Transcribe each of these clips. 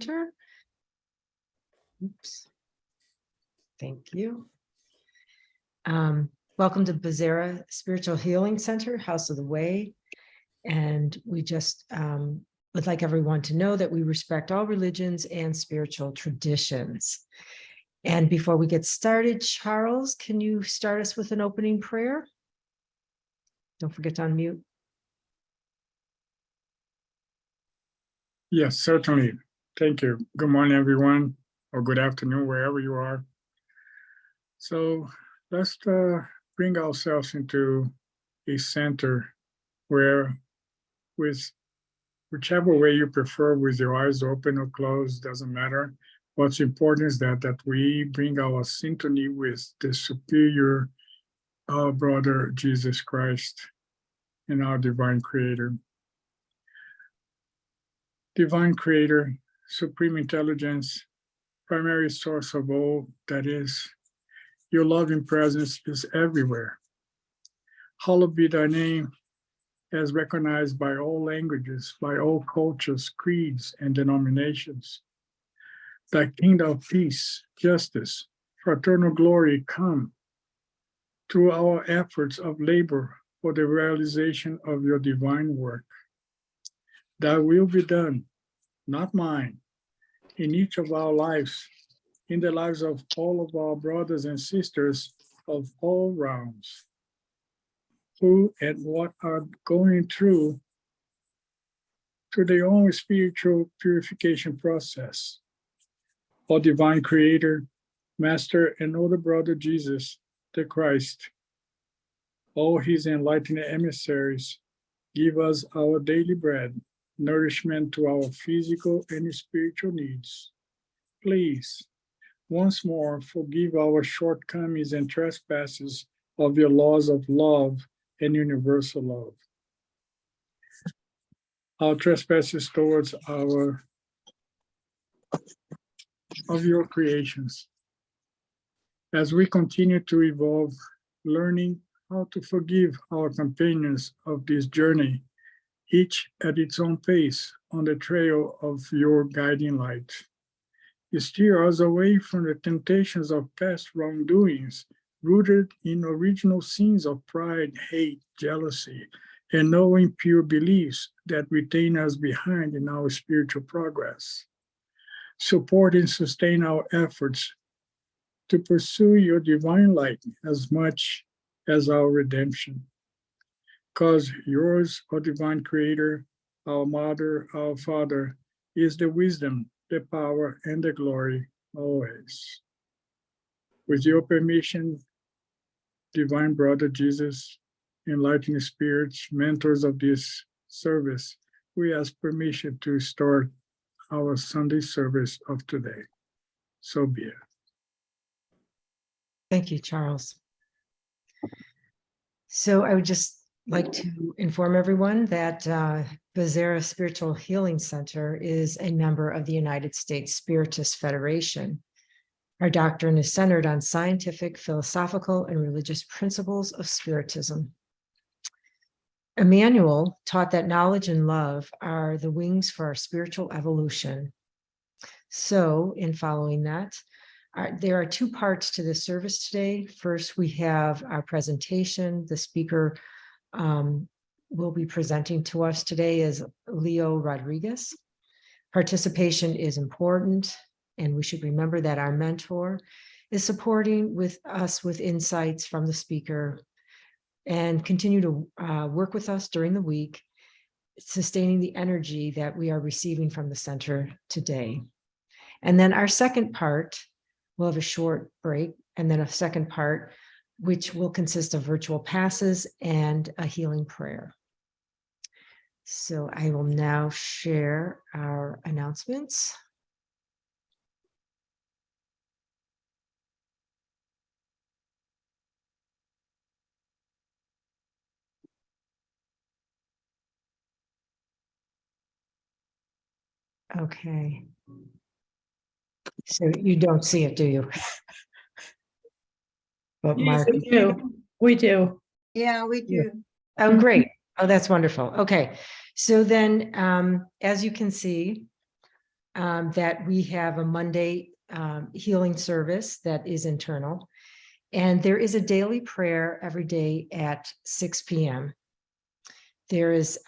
Center. Oops. Thank you. Welcome to Becerra Spiritual Healing Center, House of the Way. And we just would like everyone to know that we respect all religions and spiritual traditions. And before we get started, Charles, can you start us with an opening prayer? Don't forget to unmute. Yes, certainly. Thank you. Good morning, everyone, or good afternoon, wherever you are. So let's bring ourselves into a center where, with whichever way you prefer, with your eyes open or closed, doesn't matter. What's important is that we bring our synchrony with the superior, our brother, Jesus Christ, and our divine creator. Divine creator, supreme intelligence, primary source of all that is, your loving presence is everywhere. Hallowed be thy name, as recognized by all languages, by all cultures, creeds, and denominations. Thy kingdom of peace, justice, fraternal glory come through our efforts of labor for the realization of your divine work. Thy will be done, not mine, in each of our lives, in the lives of all of our brothers and sisters of all realms, who and what are going through their own spiritual purification process. O divine creator, master, and older brother Jesus, the Christ, all his enlightened emissaries, give us our daily bread, nourishment to our physical and spiritual needs. Please, once more, forgive our shortcomings and trespasses of your laws of love and universal love. Our trespasses towards of your creations. As we continue to evolve, learning how to forgive our companions of this journey, each at its own pace on the trail of your guiding light. You steer us away from the temptations of past wrongdoings, rooted in original sins of pride, hate, jealousy, and no impure beliefs that retain us behind in our spiritual progress. Support and sustain our efforts to pursue your divine light as much as our redemption. Because yours, O divine creator, our mother, our father, is the wisdom, the power, and the glory always. With your permission, divine brother Jesus, enlightened spirits, mentors of this service, we ask permission to start our Sunday service of today. So be it. Thank you, Charles. So I would just like to inform everyone that Becerra Spiritual Healing Center is a member of the United States Spiritist Federation. Our doctrine is centered on scientific, philosophical, and religious principles of Spiritism. Emmanuel taught that knowledge and love are the wings for our spiritual evolution. So, in following that, there are two parts to this service today. First, we have our presentation. The speaker will be presenting to us today is Leo Rodrigues. Participation is important, and we should remember that our mentor is supporting with us with insights from the speaker and continue to work with us during the week, sustaining the energy that we are receiving from the center today. And then our second part, we'll have a short break, and then a second part, which will consist of virtual passes and a healing prayer. So I will now share our announcements. Okay. So you don't see it, do you? But Yes, Mark, we do. We do. Yeah, we do. oh, great. Oh, that's wonderful. Okay. So then, as you can see, that we have a Monday healing service that is internal. And there is a daily prayer every day at 6 p.m. There is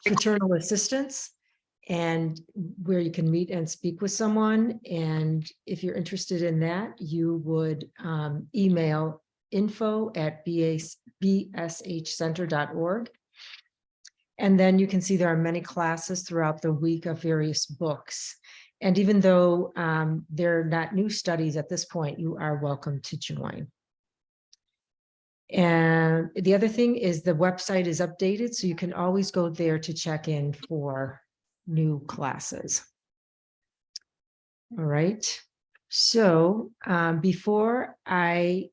fraternal assistance, and where you can meet and speak with someone. And if you're interested in that, you would email info@bshcenter.org. And then you can see there are many classes throughout the week of various books. And even though they're not new studies at this point, you are welcome to join. And the other thing is the website is updated, so you can always go there to check in for new classes. All right. So before I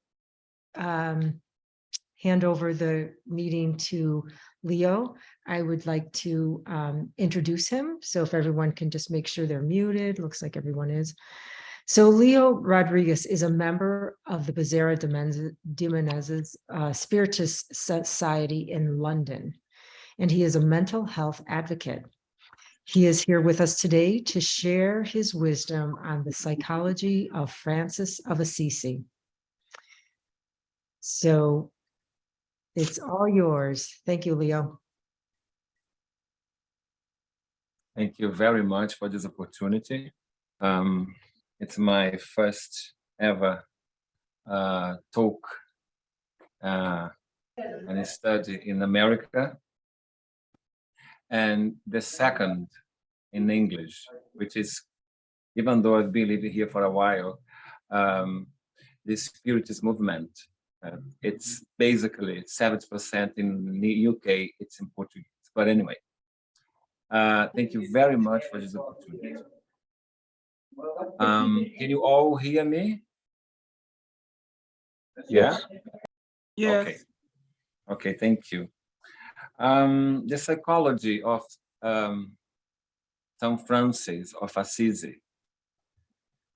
hand over the meeting to Leo, I would like to introduce him. So if everyone can just make sure they're muted, looks like everyone is. So Leo Rodrigues is a member of the Bezerra de Menezes Spiritist Society in London, and he is a mental health advocate. He is here with us today to share his wisdom on the psychology of Francis of Assisi. So it's all yours. Thank you, Leo. Thank you very much for this opportunity. It's my first ever talk and study in America, and the second in English, which is, even though I've been living here for a while, the Spiritist movement, it's basically 70% in the UK, it's in Portuguese. But anyway, thank you very much for this opportunity. Can you all hear me? Yeah? Yes. Okay. Okay, thank you. The psychology of St. Francis of Assisi.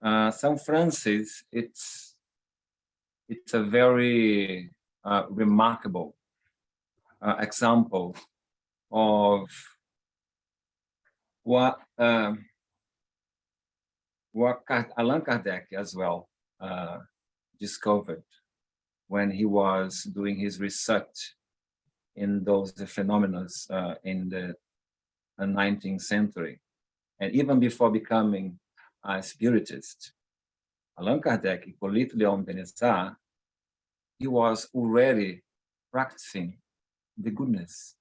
St. Francis, it's a very remarkable example of what Allan Kardec as well discovered when he was doing his research in those phenomena in the 19th century. And even before becoming a Spiritist, Allan Kardec, Hippolyte Léon Denisard, he was already practicing the goodness.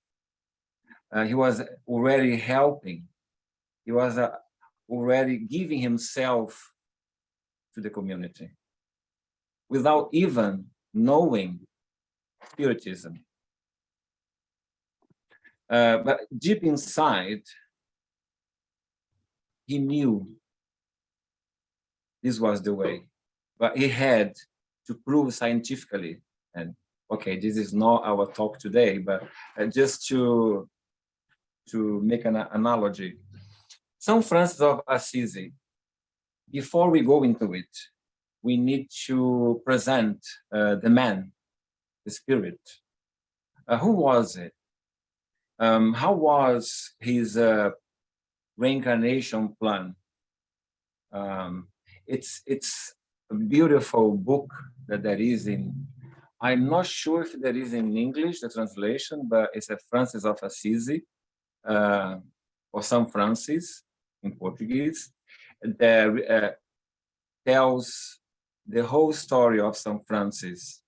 He was already helping. He was already giving himself to the community without even knowing Spiritism. But deep inside, he knew this was the way, but he had to prove scientifically. And okay, this is not our talk today, but just to make an analogy. St. Francis of Assisi, before we go into it, we need to present the man, the spirit. Who was it? How was his reincarnation plan? It's a beautiful book that there is in, I'm not sure if there is in English, the translation, but it's a Francis of Assisi, or St. Francis in Portuguese, that tells the whole story of St. Francis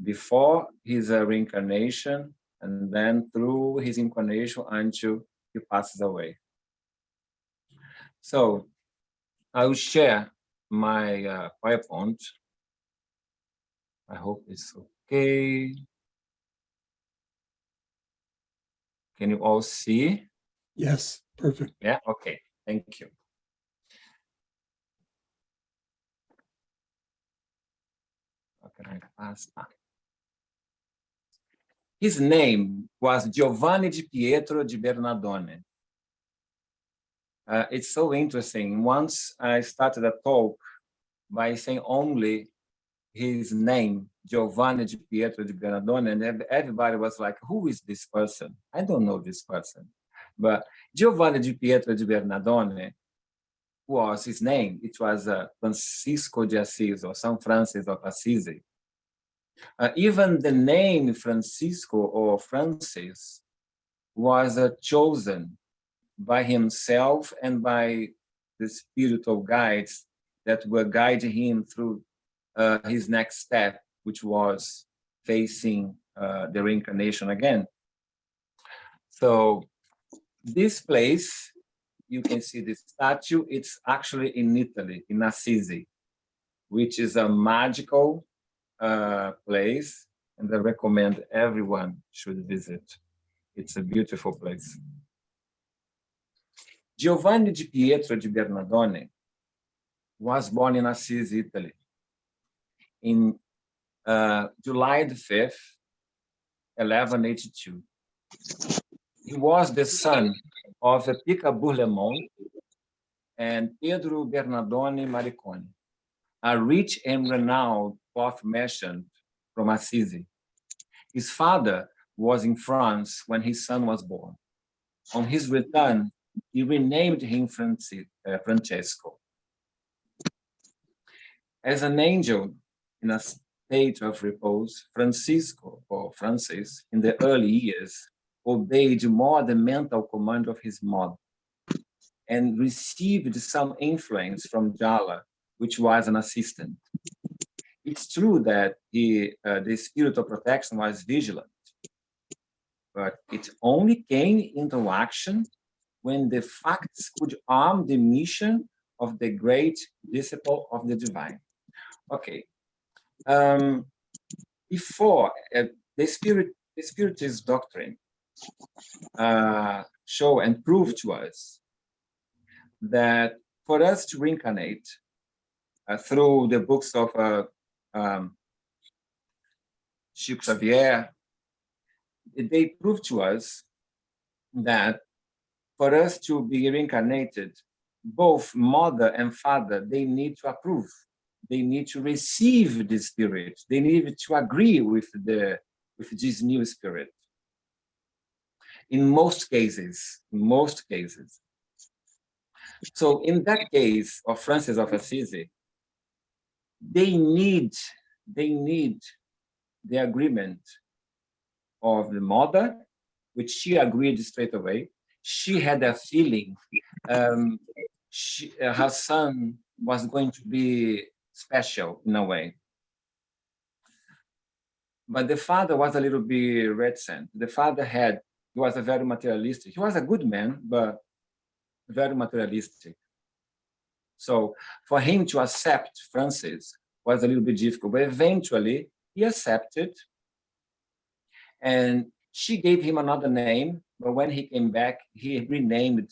before his reincarnation, and then through his incarnation until he passes away. So I will share my PowerPoint. I hope it's okay. Can you all see? Yes, perfect. Yeah, okay, thank you. How can I pass that? His name was Giovanni di Pietro di Bernardone. It's so interesting. Once I started a talk by saying only his name, Giovanni di Pietro di Bernardone, and everybody was like, who is this person? I don't know this person. But Giovanni di Pietro di Bernardone was his name. It was Francisco de Assis, or San Francis of Assisi. Even the name Francisco or Francis was chosen by himself and by the spiritual guides that were guiding him through his next step, which was facing the reincarnation again. So this place, you can see the statue, it's actually in Italy, in Assisi, which is a magical place, and I recommend everyone should visit. It's a beautiful place. Giovanni di Pietro di Bernardone was born in Assisi, Italy, in July the 5th, 1182. He was the son of Pica Burlemont and Pedro Bernardone Maricone, a rich and renowned cloth merchant from Assisi. His father was in France when his son was born. On his return, he renamed him Francesco. As an angel in a state of repose, Francisco, or Francis, in the early years, obeyed more the mental command of his mother and received some influence from Jala, which was an assistant. It's true that the spirit of protection was vigilant, but it only came into action when the facts could arm the mission of the great disciple of the divine. Okay. Before the spiritist doctrine show and prove to us that for us to reincarnate through the books of Chico Xavier, they prove to us that for us to be reincarnated, both mother and father, they need to approve. They need to receive the spirit. They need to agree with this new spirit. In most cases. So in that case of Francis of Assisi, they need the agreement of the mother, which she agreed straight away. She had a feeling her son was going to be special in a way. But the father was a little bit reticent. The father he was a very materialistic. He was a good man, but very materialistic. So for him to accept Francis was a little bit difficult, but eventually he accepted. And she gave him another name, but when he came back, he renamed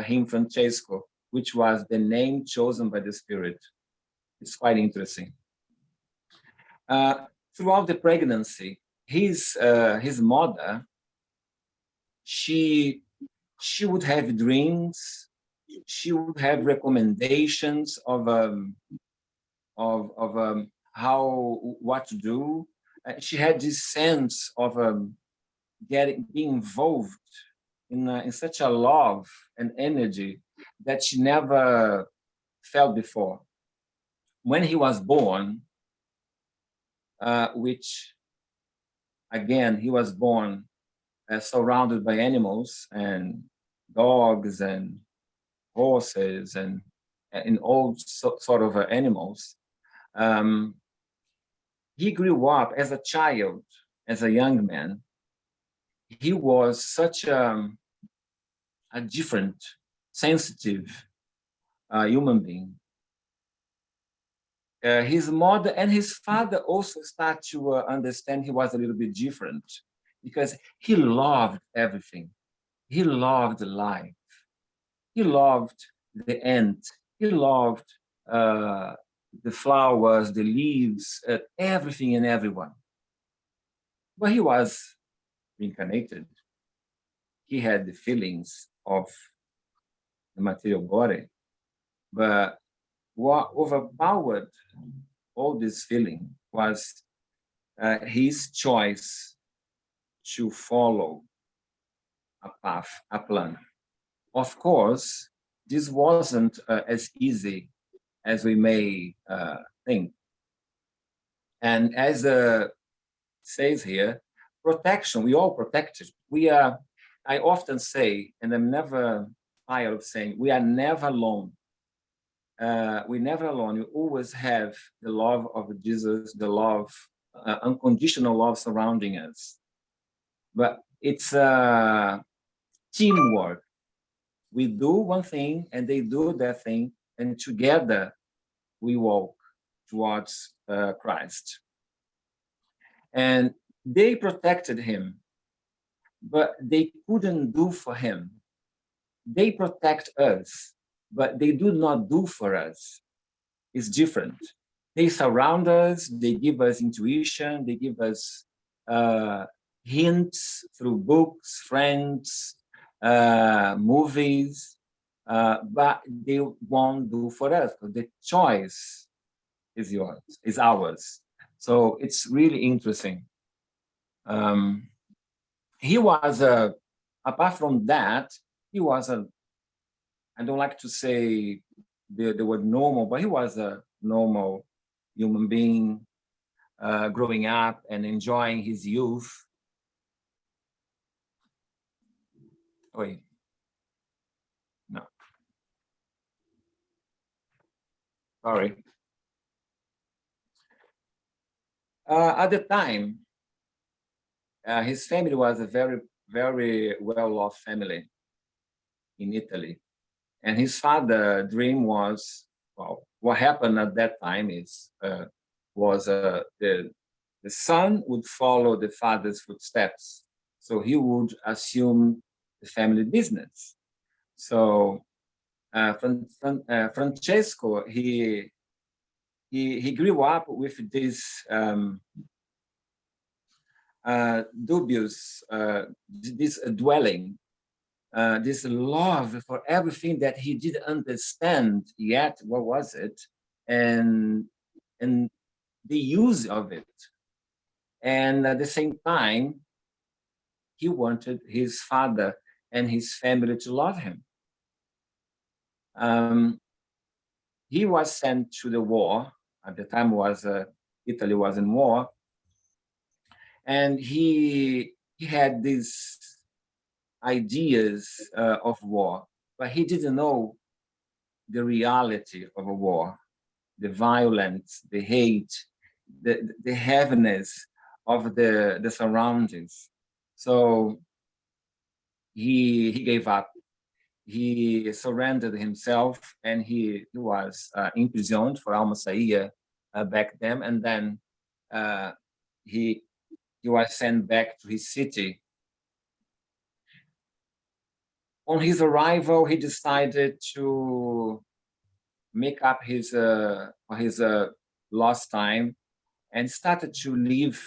him Francesco, which was the name chosen by the spirit. It's quite interesting. Throughout the pregnancy, his mother, she would have dreams. She would have recommendations of what to do. She had this sense of being involved in such a love and energy that she never felt before. When he was born, which again, he was born surrounded by animals and dogs and horses and all sort of animals. He grew up as a child, as a young man. He was such a different, sensitive human being. His mother and his father also start to understand he was a little bit different because he loved everything. He loved life. He loved the ant. He loved the flowers, the leaves, everything and everyone. But he was reincarnated. He had the feelings of the material body, but what overpowered all this feeling was his choice to follow a path, a plan. of course, this wasn't as easy as we may think. And as says here, protection, we all protected. We are, I often say, and I'm never tired of saying, we are never alone. We're never alone. You always have the love of Jesus, the love, unconditional love surrounding us. But it's teamwork. We do one thing and they do their thing, and together we walk towards Christ. And they protected him, but they couldn't do for him. They protect us, but they do not do for us. It's different. They surround us, they give us intuition, they give us hints through books, friends, movies, but they won't do for us. The choice is yours, is ours. So it's really interesting. He was apart from that, he was I don't like to say the word normal, but he was a normal human being, growing up and enjoying his youth. Wait, no, sorry. At the time, his family was a very, very well-off family in Italy. And his father's dream was, well, what happened at that time is, the son would follow the father's footsteps. So he would assume the family business. So Francesco, he grew up with this dubious, this dwelling, this love for everything that he didn't understand yet. What was it? And the use of it. And at the same time, he wanted his father and his family to love him. He was sent to the war. At the time, Italy was in war, and he had these ideas of war, but he didn't know the reality of a war, the violence, the hate, the heaviness of the surroundings. So he gave up. He surrendered himself, and he was imprisoned for almost a year back then. And then he was sent back to his city. On his arrival, he decided to make up his lost time and started to live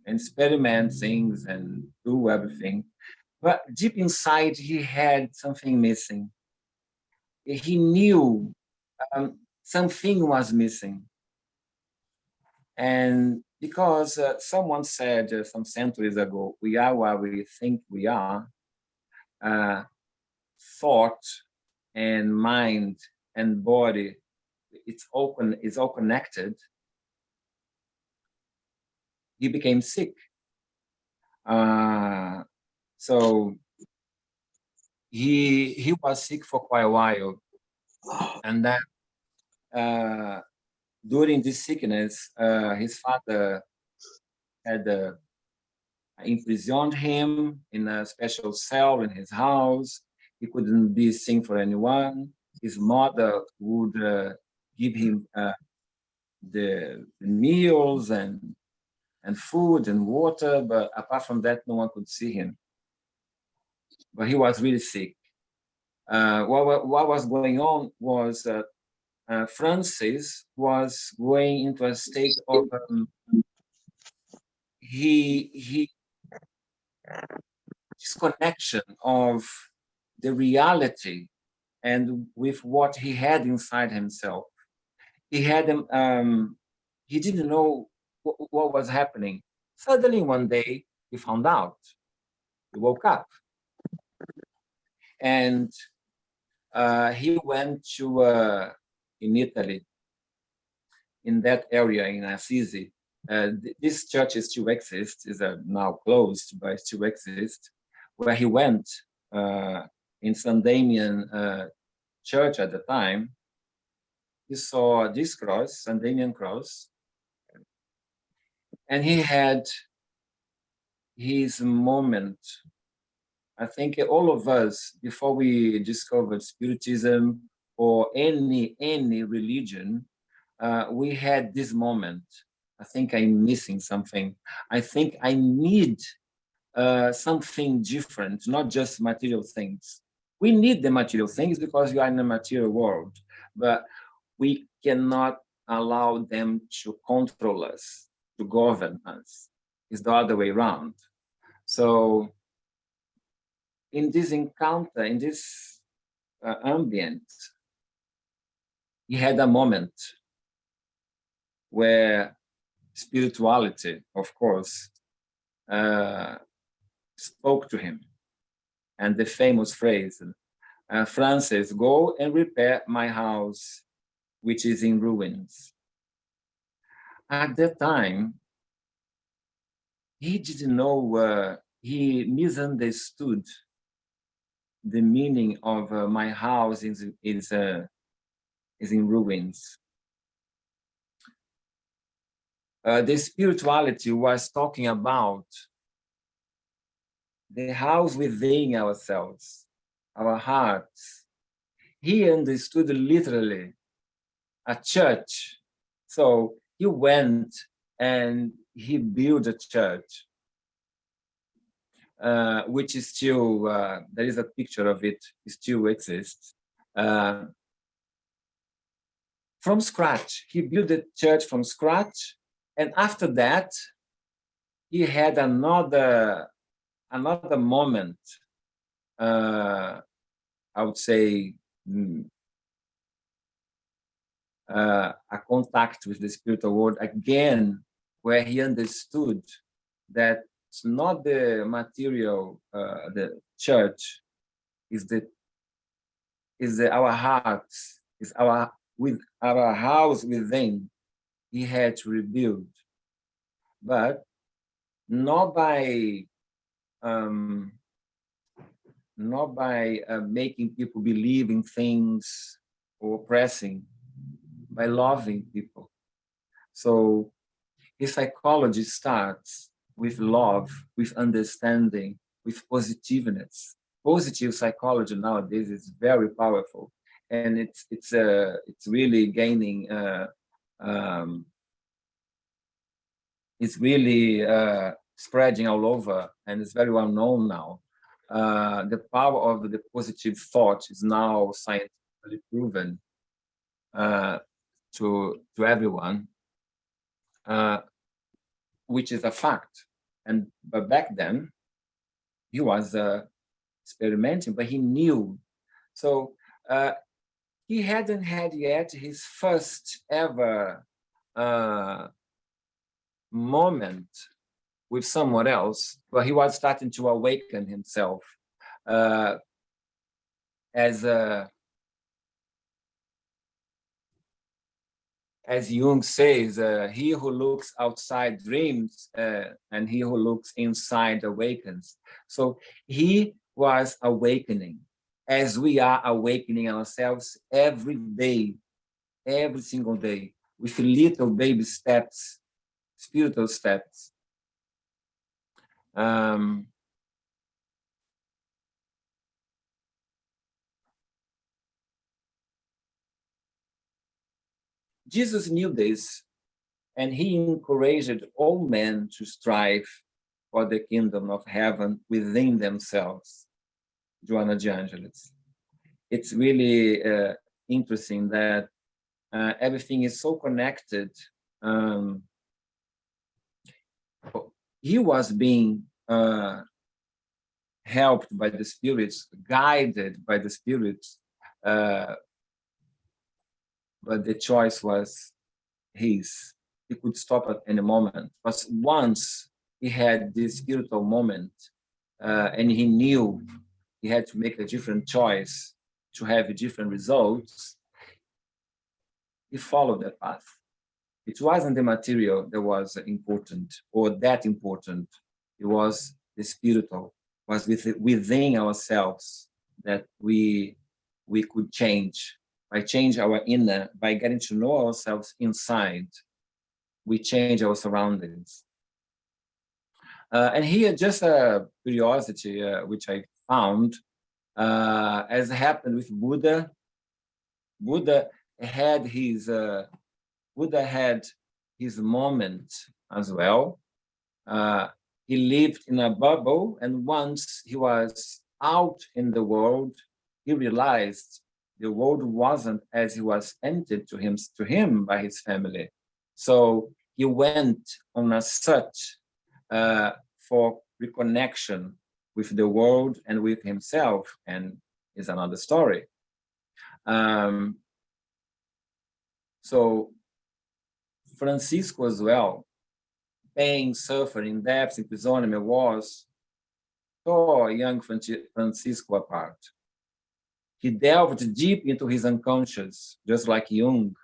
and experiment things and do everything. But deep inside, he had something missing. He knew something was missing. And because someone said some centuries ago, we are what we think we are, thought and mind and body, it's all connected. He became sick. So he was sick for quite a while, and then during this sickness, his father had imprisoned him in a special cell in his house. He couldn't be seen for anyone. His mother would give him the meals and food and water, but apart from that, no one could see him. But he was really sick. What was going on was Francis was going into a state of disconnection of the reality and with what he had inside himself. He had he didn't know what was happening. Suddenly one day he found out. He woke up. And he went to, in Italy, in that area in Assisi. This church still exists, is now closed, but still exists, where he went in St. Damian church at the time. He saw this cross, St. Damian cross, and he had his moment. I think all of us, before we discovered Spiritism or any religion, we had this moment. I think I'm missing something. I think I need something different, not just material things. We need the material things because we are in a material world, but we cannot allow them to control us, to govern us. It's the other way around. So in this encounter, in this ambient, he had a moment where spirituality, of course, spoke to him. And the famous phrase, Francis, go and repair my house, which is in ruins. At that time, he didn't know, he misunderstood the meaning of my house is in ruins. The spirituality was talking about the house within ourselves, our hearts. He understood literally a church. So he went and he built a church, which is still, there is a picture of it, it still exists. From scratch, he built the church from scratch. And after that, he had another moment, I would say, a contact with the spiritual world again, where he understood that it's not the material, the church is our hearts, is with our house within. He had to rebuild, but not by making people believe in things or oppressing, by loving people. So his psychology starts with love, with understanding, with positiveness. Positive psychology nowadays is very powerful, and it's really gaining. It's really spreading all over, and it's very well known now. The power of the positive thought is now scientifically proven to everyone, which is a fact. But back then, he was experimenting, but he knew. So he hadn't had yet his first ever moment with someone else, but he was starting to awaken himself as Jung says, he who looks outside dreams, and he who looks inside awakens. So he was awakening, as we are awakening ourselves every day, every single day, with little baby steps, spiritual steps. Jesus knew this, and he encouraged all men to strive for the kingdom of heaven within themselves. Joanna de Angelis. It's really interesting that everything is so connected. He was being helped by the spirits, guided by the spirits, but the choice was his. He could stop at any moment. But once he had this spiritual moment, and he knew he had to make a different choice to have different results, he followed that path. It wasn't the material that was important or that important. It was the spiritual, was within ourselves that we could change. By change our inner, by getting to know ourselves inside, we change our surroundings. And here, just a curiosity, which I found, as happened with Buddha. Buddha had his moment as well. He lived in a bubble, and once he was out in the world, he realized the world wasn't as he was entered to him by his family. So he went on a search for reconnection with the world and with himself, and is another story. So Francisco as well, pain, suffering, depth, imprisonment was tore young Francisco apart. He delved deep into his unconscious, just like Jung.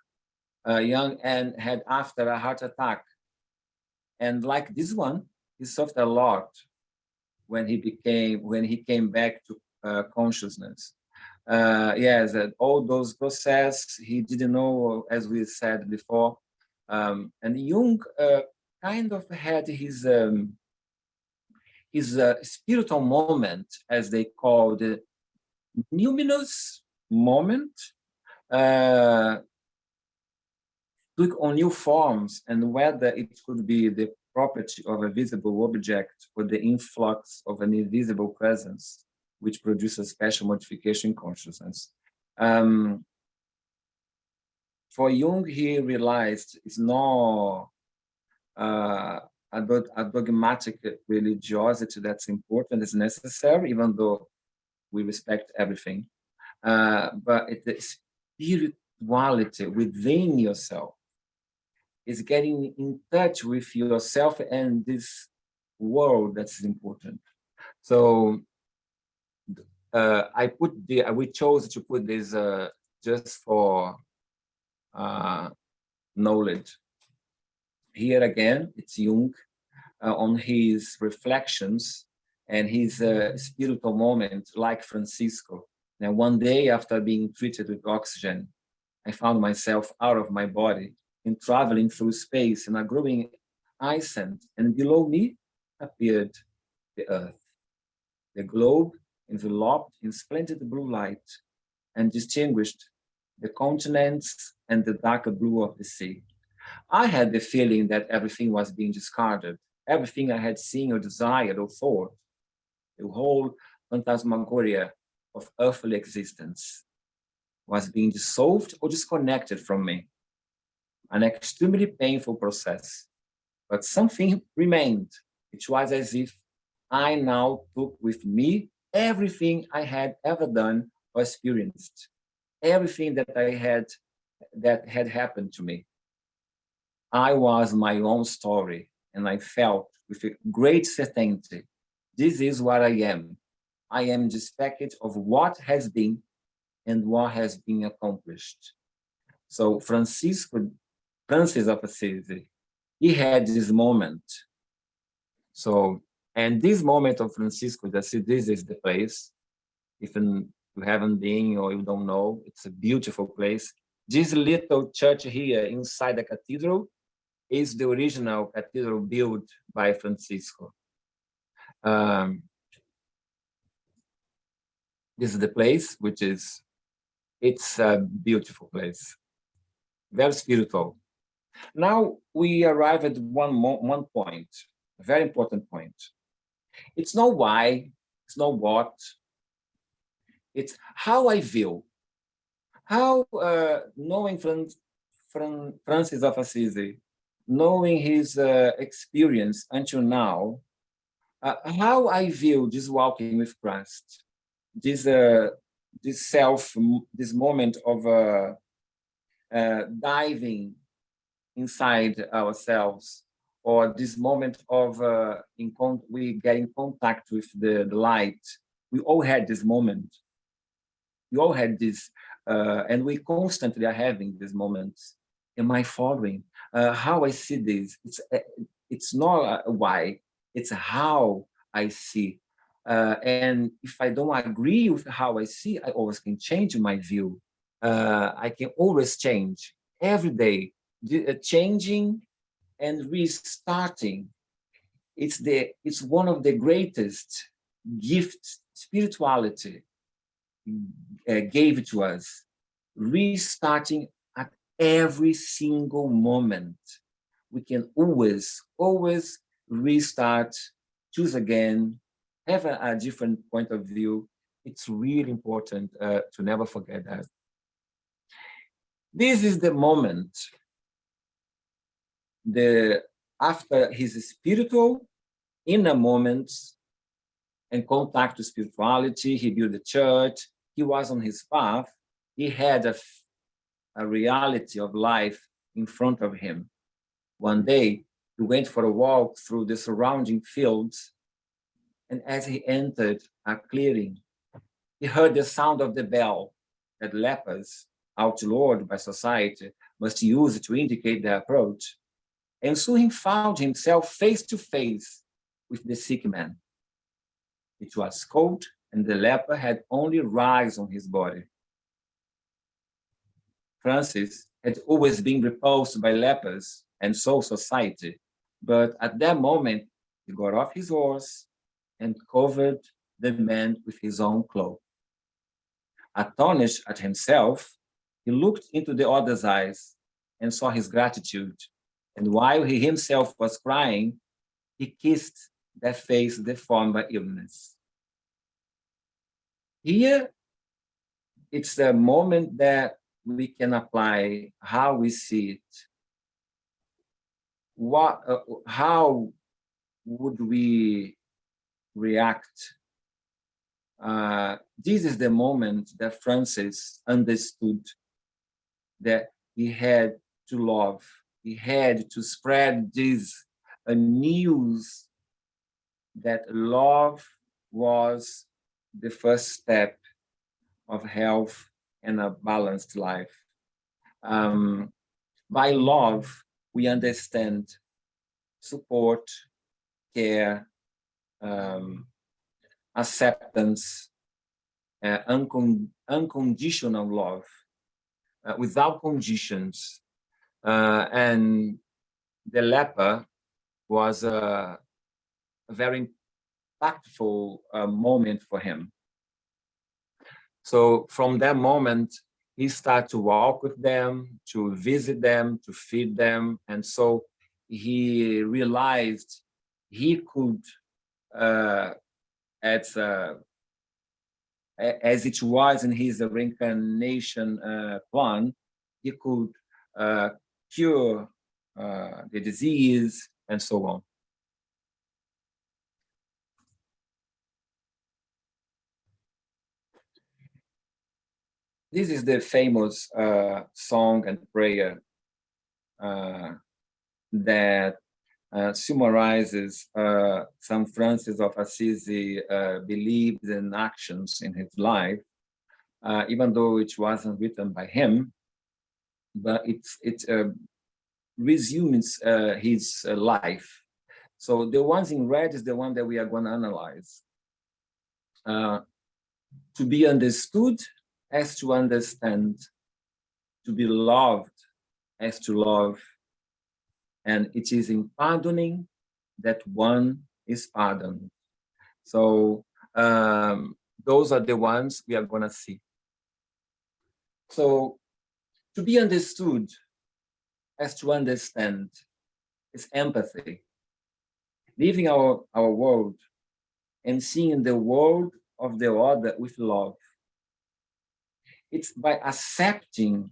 Young and had after a heart attack. And like this one, he suffered a lot when he came back to consciousness. Yes, all those processes he didn't know, as we said before. And Jung kind of had his spiritual moment, as they called it, numinous moment, took on new forms, and whether it could be the property of a visible object or the influx of an invisible presence, which produces special modification in consciousness. For Jung, he realized it's not a dogmatic religiosity that's important, is necessary, even though we respect everything. But the spirituality within yourself is getting in touch with yourself and this world that's important. So we chose to put this just for knowledge. Here again, it's Jung on his reflections and his spiritual moment, like Francisco. Now, one day after being treated with oxygen, I found myself out of my body and traveling through space in a growing ascent, and below me appeared the earth. The globe enveloped in splendid blue light and distinguished the continents and the darker blue of the sea. I had the feeling that everything was being discarded, everything I had seen or desired or thought, the whole phantasmagoria of earthly existence was being dissolved or disconnected from me. An extremely painful process, but something remained. It was as if I now took with me everything I had ever done or experienced, everything that had happened to me. I was my own story, and I felt with a great certainty, this is what I am. I am this package of what has been and what has been accomplished. So Francis of Assisi, he had this moment. So, and this moment of Francisco, this is the place. Even you haven't been or you don't know, it's a beautiful place. This little church here inside the cathedral is the original cathedral built by Francisco. This is the place, it's a beautiful place, very spiritual. Now we arrive at one point, a very important point. It's not why, it's not what, it's how I feel. How knowing Francis of Assisi, knowing his experience until now, how I view this walking with Christ, this moment of diving inside ourselves, or this moment of we get in contact with the light, We all had this moment. We all had this, and we constantly are having these moments. Am I following? How I see this? It's not why, it's how I see. And if I don't agree with how I see, I always can change my view. I can always change every day, changing and restarting. It's one of the greatest gifts spirituality gave to us, restarting at every single moment. We can always restart, choose again, have a different point of view. It's really important to never forget that. This is the moment, after his spiritual inner moments and contact to spirituality, he built the church, he was on his path, he had a reality of life in front of him. One day, he went for a walk through the surrounding fields, and as he entered a clearing, he heard the sound of the bell that lepers, outlawed by society, must use to indicate their approach. And soon he found himself face to face with the sick man. It was cold, and the leper had only rags on his body. Francis had always been repulsed by lepers and so society, but at that moment, he got off his horse and covered the man with his own cloak. Astonished at himself, he looked into the other's eyes and saw his gratitude. And while he himself was crying, he kissed their face deformed by illness. Here, it's the moment that we can apply how we see it. How would we react? This is the moment that Francis understood that he had to love. He had to spread this news that love was the first step of health and a balanced life. By love, we understand support, care, acceptance, unconditional love, without conditions. And the leper was a very impactful moment for him. So from that moment, he started to walk with them, to visit them, to feed them. And so he realized he could, as it was in his reincarnation plan, he could cure the disease and so on. This is the famous song and prayer that summarizes St. Francis of Assisi beliefs and actions in his life, even though it wasn't written by him, but it resumes his life. So the ones in red is the one that we are going to analyze. To be understood as to understand, to be loved as to love, and it is in pardoning that one is pardoned. So those are the ones we are going to see. So to be understood as to understand is empathy, living our world and seeing the world of the other with love. It's by accepting,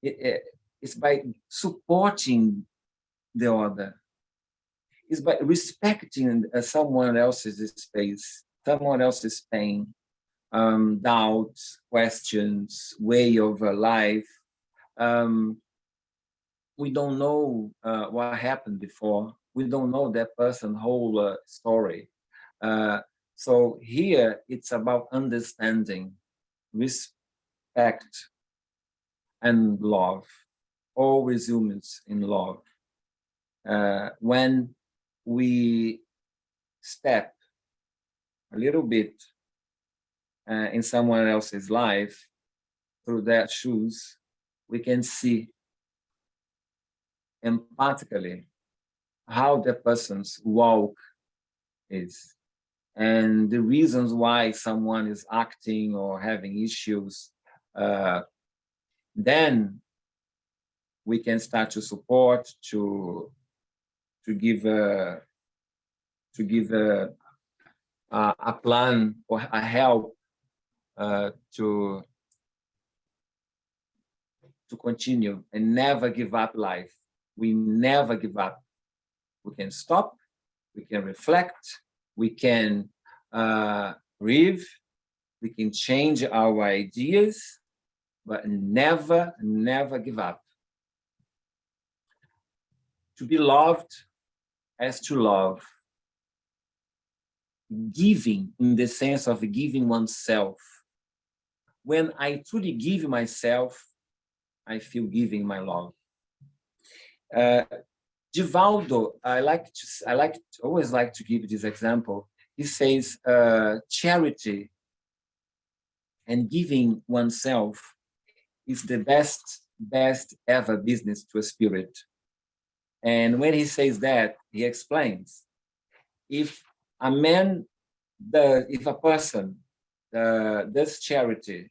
it's by supporting the other. It's by respecting someone else's space, someone else's pain, doubts, questions, way of life. We don't know what happened before. We don't know that person's whole story. So here it's about understanding, respect, and love. Always humans in love. When we step a little bit in someone else's life through their shoes, we can see empathically how the person's walk is and the reasons why someone is acting or having issues. Then we can start to support, to give a plan or a help to continue and never give up life. We never give up. We can stop, we can reflect, we can breathe, we can change our ideas, but never, never give up. To be loved as to love. Giving in the sense of giving oneself. When I truly give myself, I feel giving my love. Givaldo, I always like to give this example. He says, charity and giving oneself is the best ever business to a spirit. And when he says that, he explains, if a person does charity,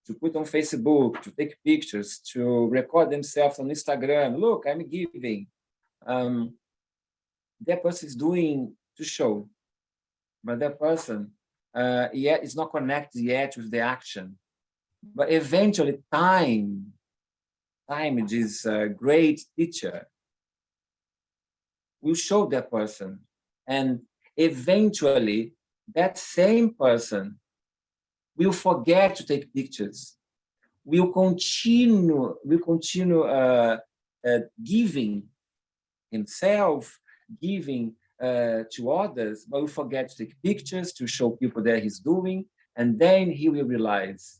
to put on Facebook, to take pictures, to record themselves on Instagram, look, I'm giving, that person is doing to show, but that person yet is not connected yet with the action. But eventually time is a great teacher, will show that person. And eventually that same person will forget to take pictures, will continue giving himself, giving to others, but will forget to take pictures, to show people that he's doing, and then he will realize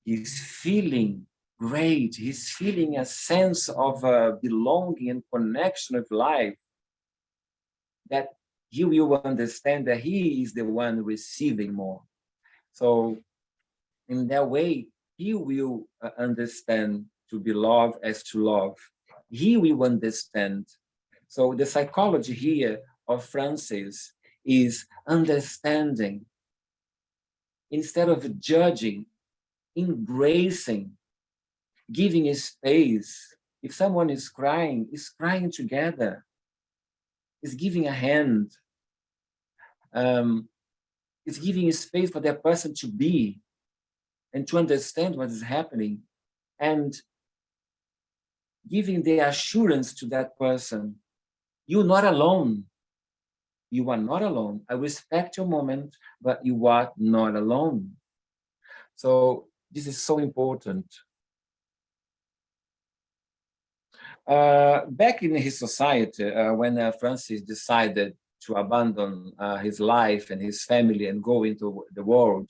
he's feeling great, he's feeling a sense of belonging and connection with life, that he will understand that he is the one receiving more. So in that way, he will understand to be loved as to love. He will understand. So the psychology here of Francis is understanding. Instead of judging, embracing, giving a space. If someone is crying together. Is giving a hand. Is giving a space for that person to be and to understand what is happening, and giving the assurance to that person, you're not alone. You are not alone. I respect your moment, but you are not alone. So this is so important. Back in his society, when Francis decided to abandon his life and his family and go into the world,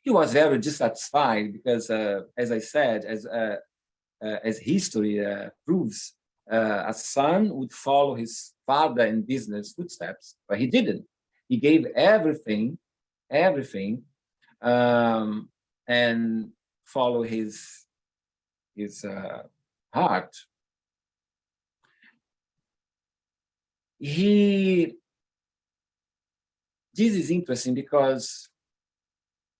he was very dissatisfied because, as I said, as history proves, a son would follow his father in business footsteps, but he didn't. He gave everything, and follow his heart. This is interesting because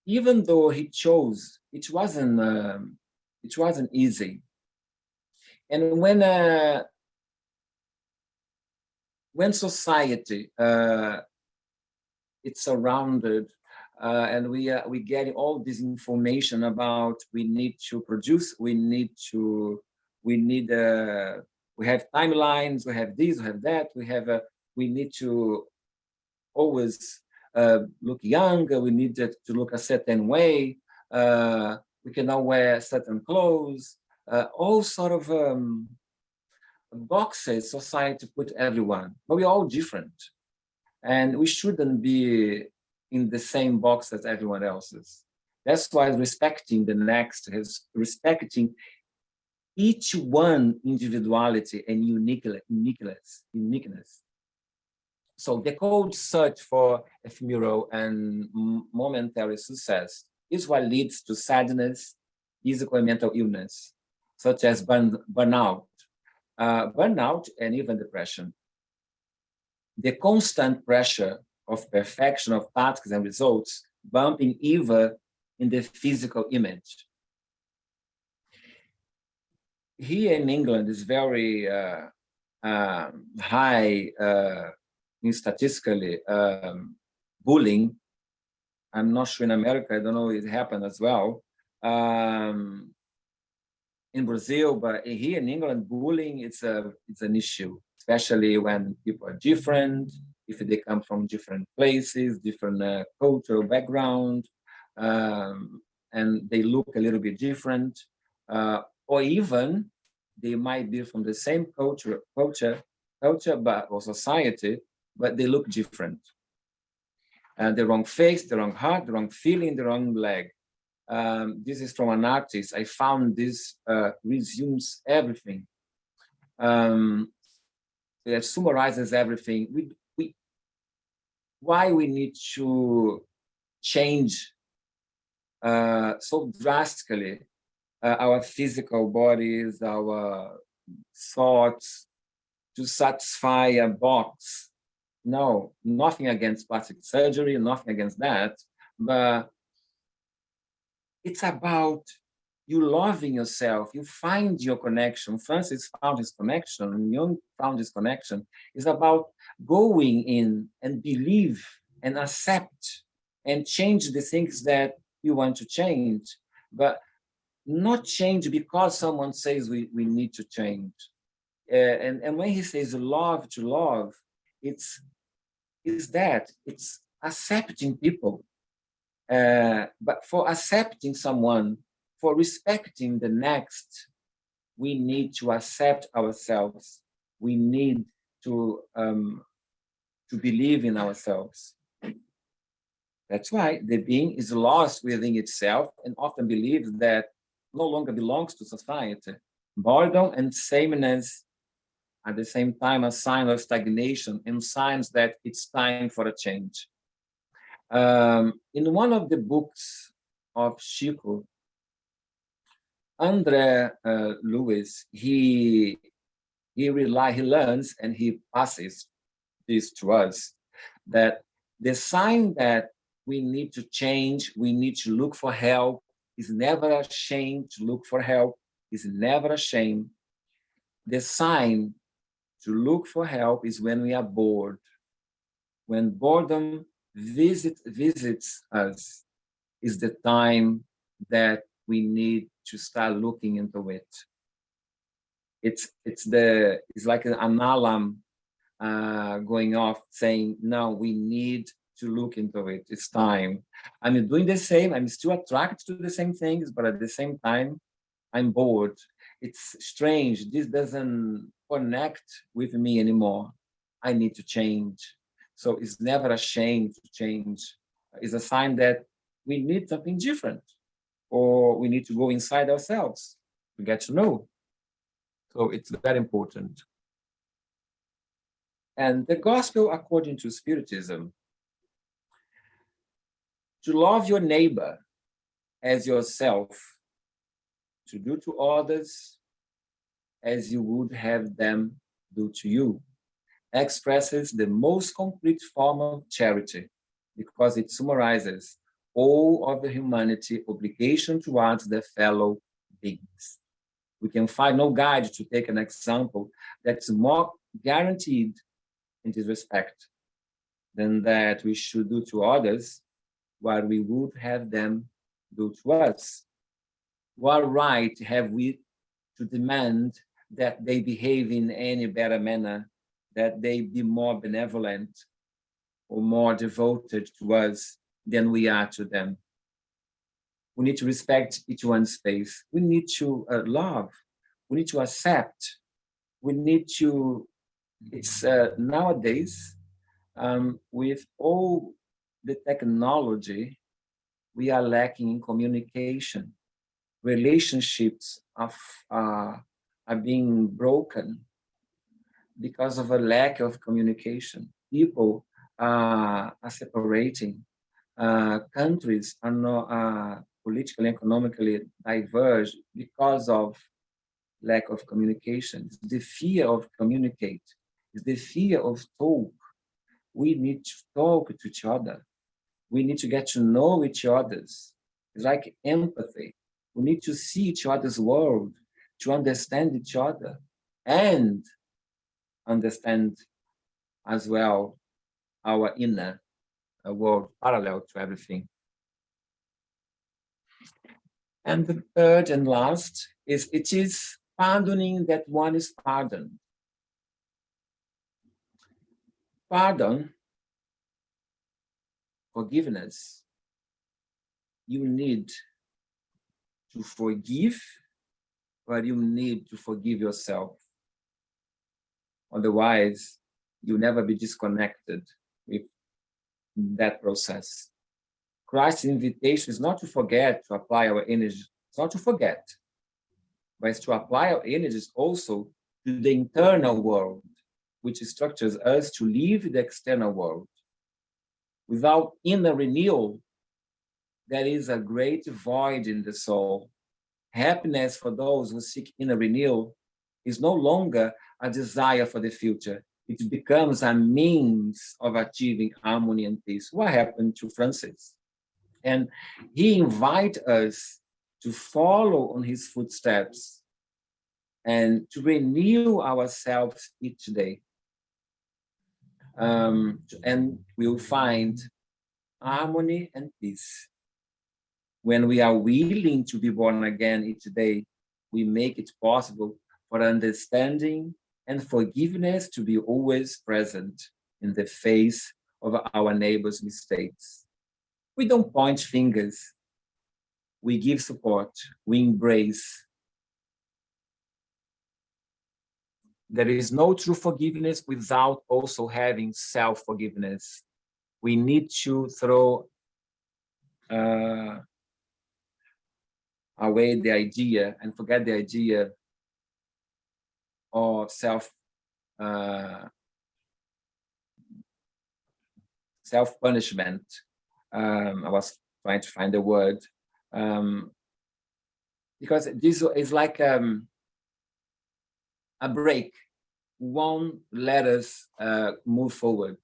even though he chose, it wasn't easy. And when society it's surrounded and we get all this information about, we need to produce, we have timelines, we have this, we have that, we need to always look younger, we need to look a certain way, we cannot wear certain clothes, all sort of boxes society put everyone, but we're all different. And we shouldn't be in the same box as everyone else's. That's why respecting the next is respecting each one individuality and uniqueness. So the cold search for ephemeral and momentary success is what leads to sadness, physical and mental illness, such as burnout, and even depression. The constant pressure of perfection of tasks and results, bumping even in the physical image. Here in England is very high in statistically bullying. I'm not sure in America, I don't know if it happened as well. In Brazil, but here in England, bullying it's an issue, especially when people are different, if they come from different places, different cultural background, and they look a little bit different, or even they might be from the same culture, but or society, but they look different. And the wrong face, the wrong heart, the wrong feeling, the wrong leg. This is from an artist. I found this resumes everything. It summarizes everything. Why we need to change so drastically our physical bodies, our thoughts, to satisfy a box. No, nothing against plastic surgery, nothing against that, but it's about you loving yourself. You find your connection. Francis found his connection, Jung found his connection. It's about going in and believe and accept and change the things that you want to change, but not change because someone says we need to change. And when he says love to love, it's accepting people. But for accepting someone, for respecting the next, we need to accept ourselves. We need to believe in ourselves. That's why the being is lost within itself and often believes that no longer belongs to society. Boredom and sameness at the same time a sign of stagnation and signs that it's time for a change. In one of the books of Chico, André Luiz, he learns and he passes this to us, that the sign that we need to change, we need to look for help, is never a shame to look for help, is never a shame. The sign to look for help is when we are bored. When boredom visits us, is the time that we need to start looking into it. It's like an alarm going off saying, no, we need to look into it. It's time. I'm doing the same. I'm still attracted to the same things, but at the same time, I'm bored. It's strange. This doesn't connect with me anymore. I need to change. So it's never a shame to change. It's a sign that we need something different, or we need to go inside ourselves to get to know. So it's very important. And the gospel, according to Spiritism, to love your neighbor as yourself, to do to others as you would have them do to you, expresses the most complete form of charity, because it summarizes all of the humanity obligation towards their fellow beings. We can find no guide to take an example that's more guaranteed in this respect than that we should do to others what we would have them do to us. What right have we to demand that they behave in any better manner, that they be more benevolent or more devoted to us than we are to them? We need to respect each one's space. We need to love. We need to accept. We need to, it's nowadays, With all the technology, we are lacking in communication. Relationships are being broken because of a lack of communication. People are separating. Countries are not politically, economically diverged because of lack of communication. It's the fear of communicate. It's the fear of talk. We need to talk to each other. We need to get to know each other's. It's like empathy. We need to see each other's world, to understand each other, and understand as well our inner world parallel to everything. And the third and last is it is pardoning that one is pardoned. Pardon, forgiveness. You need to forgive, but you need to forgive yourself. Otherwise, you'll never be disconnected with that process. Christ's invitation is not to forget to apply our energy. It's not to forget, but it's to apply our energies also to the internal world, which structures us to live the external world. Without inner renewal, there is a great void in the soul. Happiness for those who seek inner renewal is no longer a desire for the future. It becomes a means of achieving harmony and peace. What happened to Francis? And he invites us to follow on his footsteps and to renew ourselves each day. And we'll find harmony and peace. When we are willing to be born again each day, we make it possible for understanding and forgiveness to be always present in the face of our neighbor's mistakes. We don't point fingers. We give support. We embrace. There is no true forgiveness without also having self-forgiveness. We need to throw away the idea and forget the idea of self-punishment. I was trying to find the word. Because this is like a break. Won't let us move forward.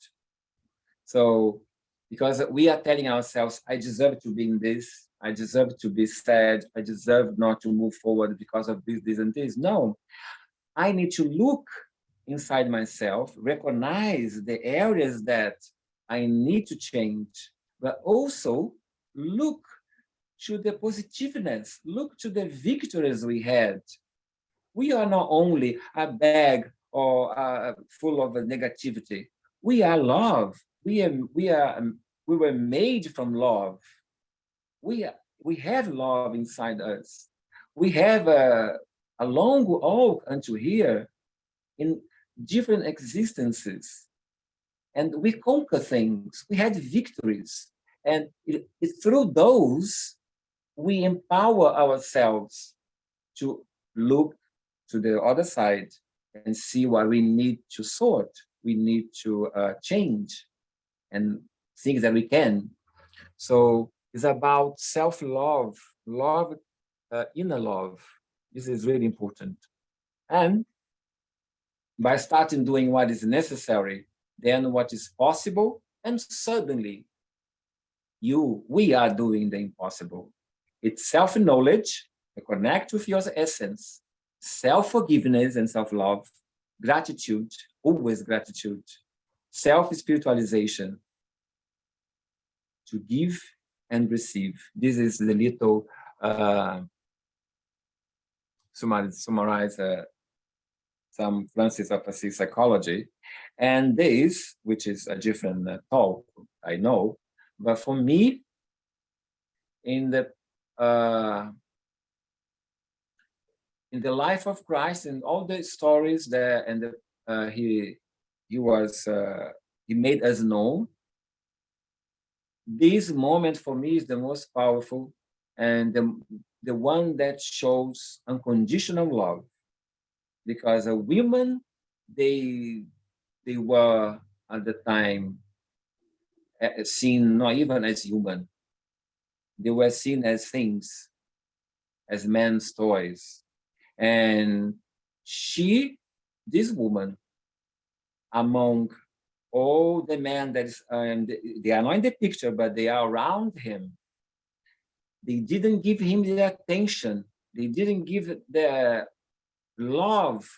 So, because we are telling ourselves, I deserve to be in this, I deserve to be sad, I deserve not to move forward because of this, and this. No, I need to look inside myself, recognize the areas that I need to change, but also look to the positiveness, look to the victories we had. We are not only a bag or full of negativity. We are love. We were made from love. We have love inside us. We have a long walk unto here in different existences. And we conquer things. We had victories. And through those, we empower ourselves to look to the other side and see what we need to sort, we need to change, and things that we can. So it's about self-love, love, inner love. This is really important. And by starting doing what is necessary, then what is possible, and suddenly we are doing the impossible. It's self-knowledge, connect with your essence, self-forgiveness and self-love, gratitude, always gratitude, self-spiritualization, to give and receive. This is the little summarize some Francis of Assisi psychology. And this, which is a different talk, I know, but for me, in the life of Christ and all the stories that, and he he made us know. This moment for me is the most powerful and the one that shows unconditional love, because a women, they were at the time seen not even as human. They were seen as things, as men's toys. And this woman, among all the men that is, they are not in the picture, but they are around him. They didn't give him the attention. They didn't give the love,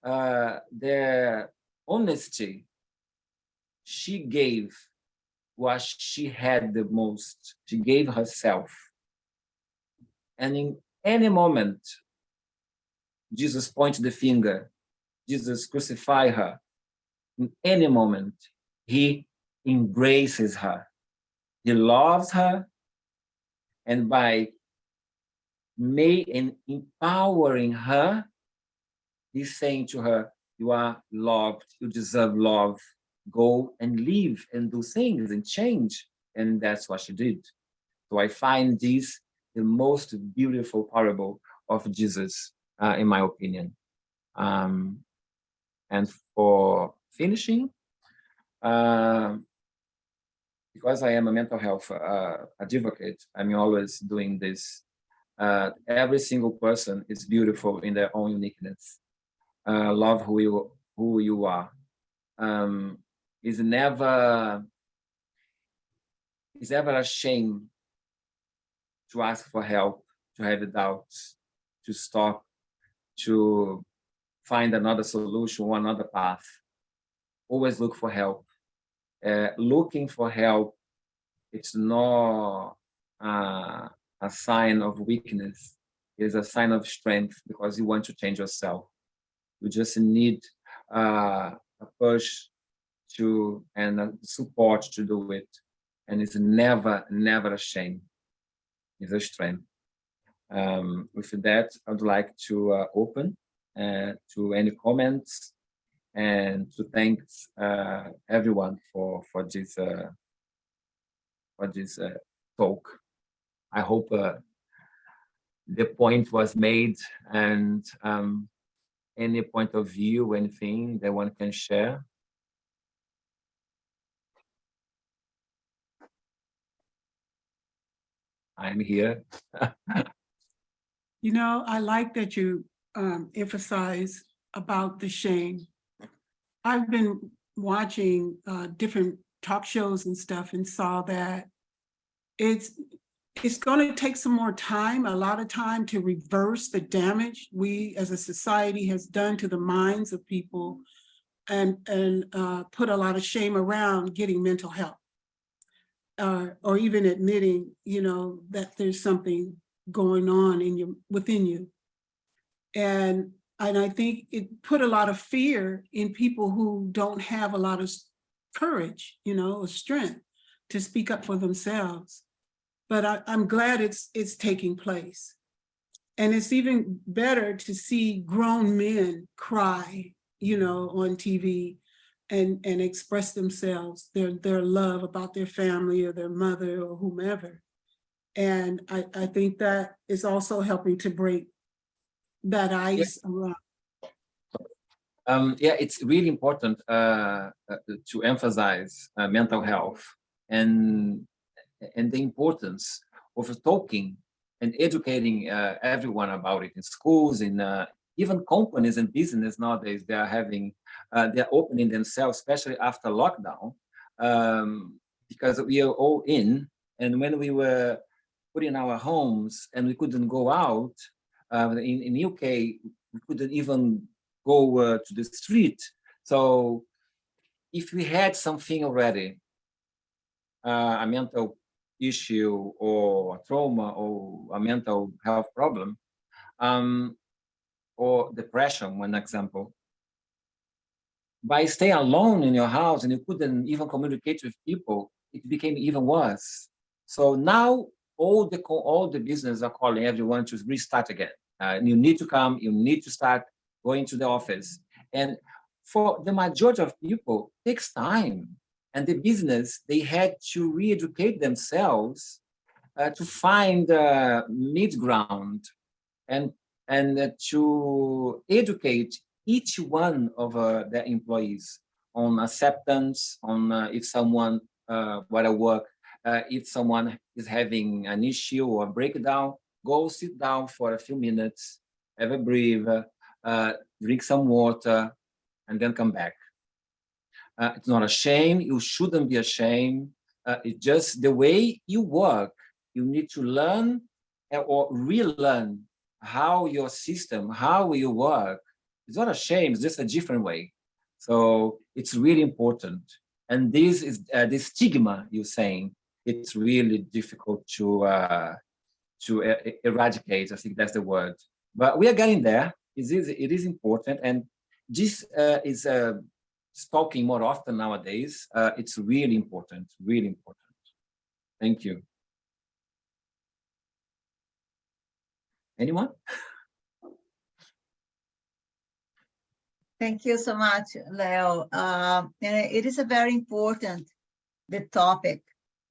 the honesty. She gave what she had the most. She gave herself. And in any moment, Jesus pointed the finger, Jesus crucified her. In any moment, he embraces her. He loves her, and by empowering her, he's saying to her, you are loved, you deserve love. Go and live and do things and change. And that's what she did. So I find this the most beautiful parable of Jesus, in my opinion. And for finishing, because I am a mental health advocate, I'm always doing this. Every single person is beautiful in their own uniqueness. Love who you are. Is never a shame to ask for help, to have doubts, to stop, to find another solution or another path. Always look for help. Looking for help, it's not a sign of weakness. It's a sign of strength, because you want to change yourself. You just need a push and a support to do it. And it's never a shame. It's a strength. With that, I would like to open to any comments and to thank everyone for this talk. I hope the point was made, and any point of view, anything that one can share. I'm here. You know, I like that you emphasize about the shame. I've been watching different talk shows and stuff, and saw that it's going to take some more time, a lot of time, to reverse the damage we as a society has done to the minds of people, and put a lot of shame around getting mental health, or even admitting, you know, that there's something going on within you. And I think it put a lot of fear in people who don't have a lot of courage, you know, or strength to speak up for themselves. But I'm glad it's taking place. And it's even better to see grown men cry, you know, on TV and express themselves, their love about their family or their mother or whomever. And I think that is also helping to break that ice around. Yeah, it's really important to emphasize mental health and the importance of talking and educating everyone about it in schools, in even companies and business nowadays. They are having, they're opening themselves, especially after lockdown, because we are all in. And when we were put in our homes and we couldn't go out, in UK, we couldn't even go to the street. So if we had something already, a mental issue or a trauma or a mental health problem, or depression, one example, by staying alone in your house and you couldn't even communicate with people, it became even worse. So now all the businesses are calling everyone to restart again. You need to come, you need to start going to the office. And for the majority of people, it takes time. and the business, they had to re-educate themselves to find mid-ground and to educate each one of their employees on acceptance, on if someone while at work, if someone is having an issue or a breakdown, go sit down for a few minutes, have a breathe, drink some water, and then come back. It's not a shame. You shouldn't be ashamed. It's just the way you work. You need to learn or relearn how your system, how you work. It's not a shame. It's just a different way. So it's really important. And this is the stigma you're saying. It's really difficult to eradicate. I think that's the word. But we are getting there. It is important, and this is talking more often nowadays. It's really important. Really important. Thank you. Anyone? Thank you so much, Leo. And it is a very important the topic.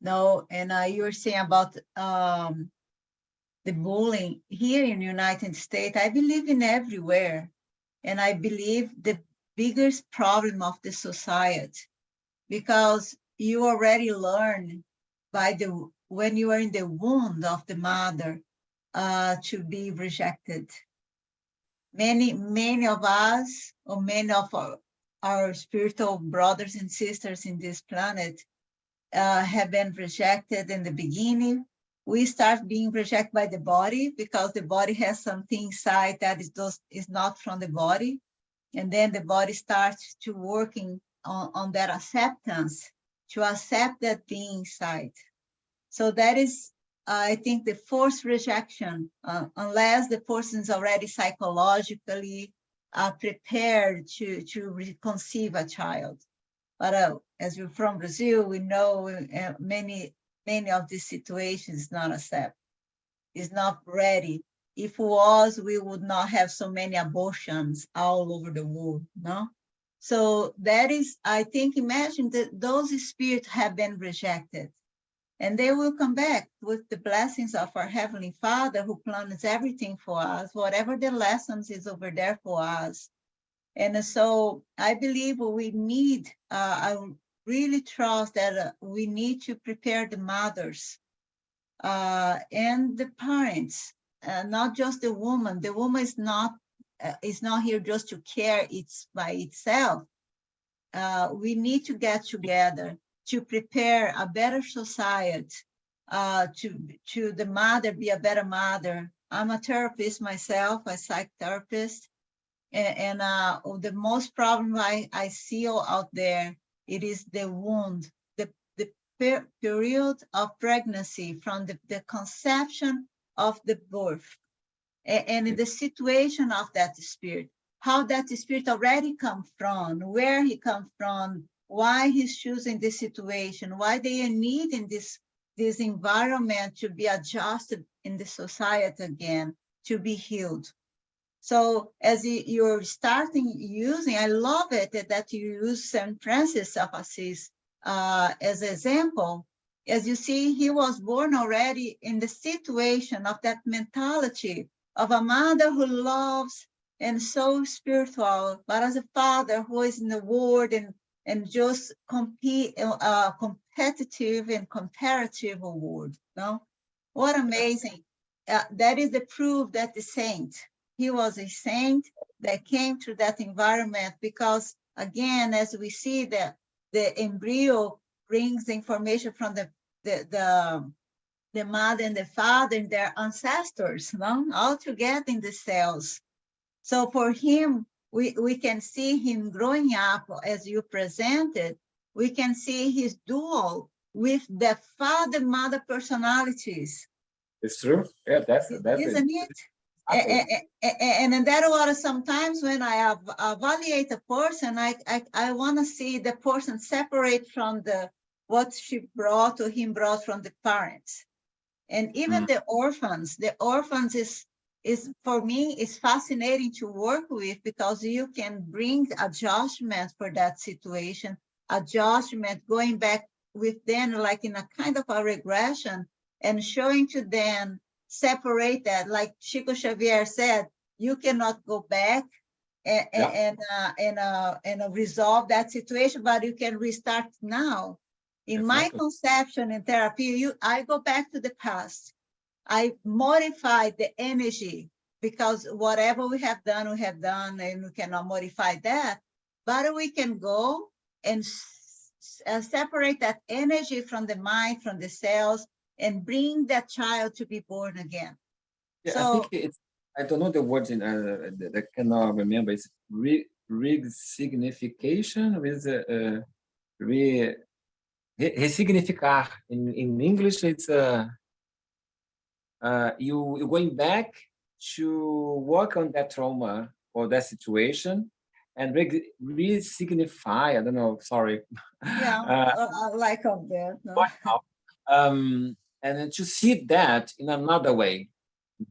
No, and you were saying about the bullying here in the United States. I believe in everywhere, and I believe the biggest problem of the society, because you already learn by when you are in the womb of the mother to be rejected. Many of us, or many of our spiritual brothers and sisters in this planet have been rejected in the beginning. We start being rejected by the body because the body has something inside that is not from the body. And then the body starts to working on that acceptance, to accept that being inside. So that is, I think, the forced rejection, unless the person is already psychologically prepared to conceive a child. But as we're from Brazil, we know many of these situations not accept, is not ready. If it was, we would not have so many abortions all over the world, no? So that is, I think, imagine that those spirits have been rejected, and they will come back with the blessings of our Heavenly Father who plans everything for us, whatever the lessons is over there for us. And so I believe we need, I really trust that we need to prepare the mothers and the parents, not just the woman. The woman is not here just to care by itself. We need to get together to prepare a better society, to the mother be a better mother. I'm a therapist myself, a psychotherapist, and the most problem I see out there, it is the wound, the period of pregnancy from the conception of the birth, and the situation of that spirit, how that spirit already come from, where he comes from, why he's choosing this situation, why they are needing this environment to be adjusted in the society again, to be healed. So as you're starting using, I love it that you use St. Francis of Assisi as an example. As you see, he was born already in the situation of that mentality of a mother who loves and so spiritual, but as a father who is in the world and just competitive and comparative world. No, what amazing! That is the proof that the saint. He was a saint that came through that environment because, again, as we see that the embryo brings the information from the mother and the father and their ancestors, no? All together in the cells. So for him, we can see him growing up as you presented. We can see his dual with the father-mother personalities. It's true. Yeah, that's Isn't it? And that was sometimes when I evaluate a person, I want to see the person separate from what she brought or him brought from the parents. And even the orphans is for me is fascinating to work with because you can bring adjustments for that situation adjustment, going back with them like in a kind of a regression and showing to them, separate that, like Chico Xavier said, you cannot go back and resolve that situation, but you can restart now. In my Exactly. conception in therapy, I go back to the past. I modify the energy because whatever we have done, and we cannot modify that. But we can go and separate that energy from the mind, from the cells, and bring that child to be born again. Yeah, I So think it's, I don't know the words in, I cannot remember. It's resignification with resignificar. In English, it's you going back to work on that trauma or that situation and re-signify. I don't know. Sorry. yeah, I like of that. No? And then to see that in another way,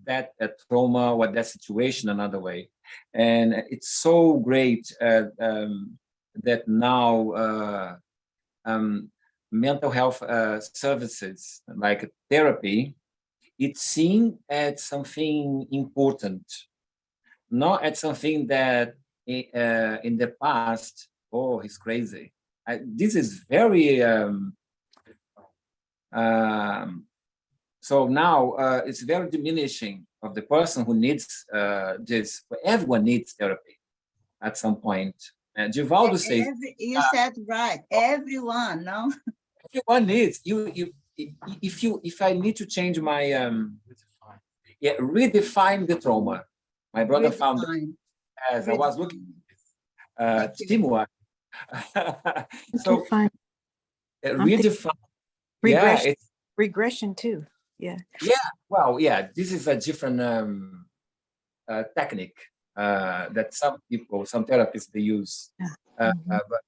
that trauma or that situation another way. And it's so great that now mental health services like therapy, it's seen as something important, not as something that in the past, oh, he's crazy. This is very so now it's very diminishing of the person who needs this. Everyone needs therapy at some point. And Givaldo says You said right. Everyone, no? everyone needs if I need to change my redefine the trauma. My brother found it as I was looking teamwork. So Define. redefine. Regression, Yeah, it's regression too. Yeah. well, yeah. This is a different technique that some people, some therapists, they use. But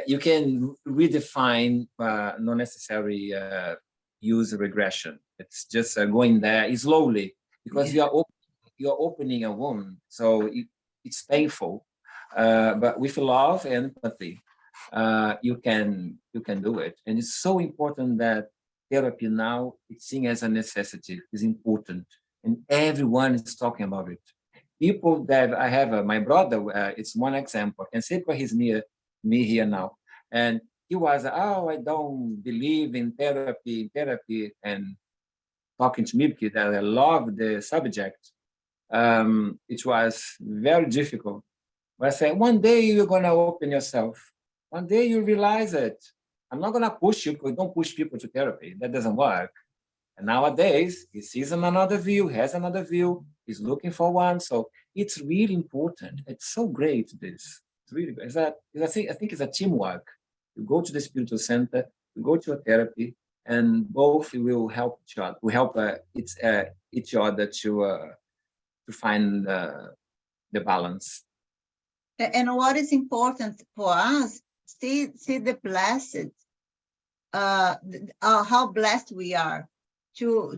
you can redefine not necessarily use regression. It's just going there slowly because you're opening a wound, so it's painful. But with love and empathy, you can do it. And it's so important that therapy now it's seen as a necessity. Is important, and everyone is talking about it. People that I have, my brother, it's one example. I can say because he's near me here now, and he was, oh, I don't believe in therapy, and talking to me because I love the subject. It was very difficult. But I said, one day you're going to open yourself. One day you realize it. I'm not going to push you because don't push people to therapy. That doesn't work. And nowadays, he sees another view, has another view, he's looking for one. So it's really important. It's so great, this. It's really great. I think it's a teamwork. You go to the spiritual center, you go to a therapy, and both will help each other. We help each other to find the balance. And what is important for us, see the blessed, how blessed we are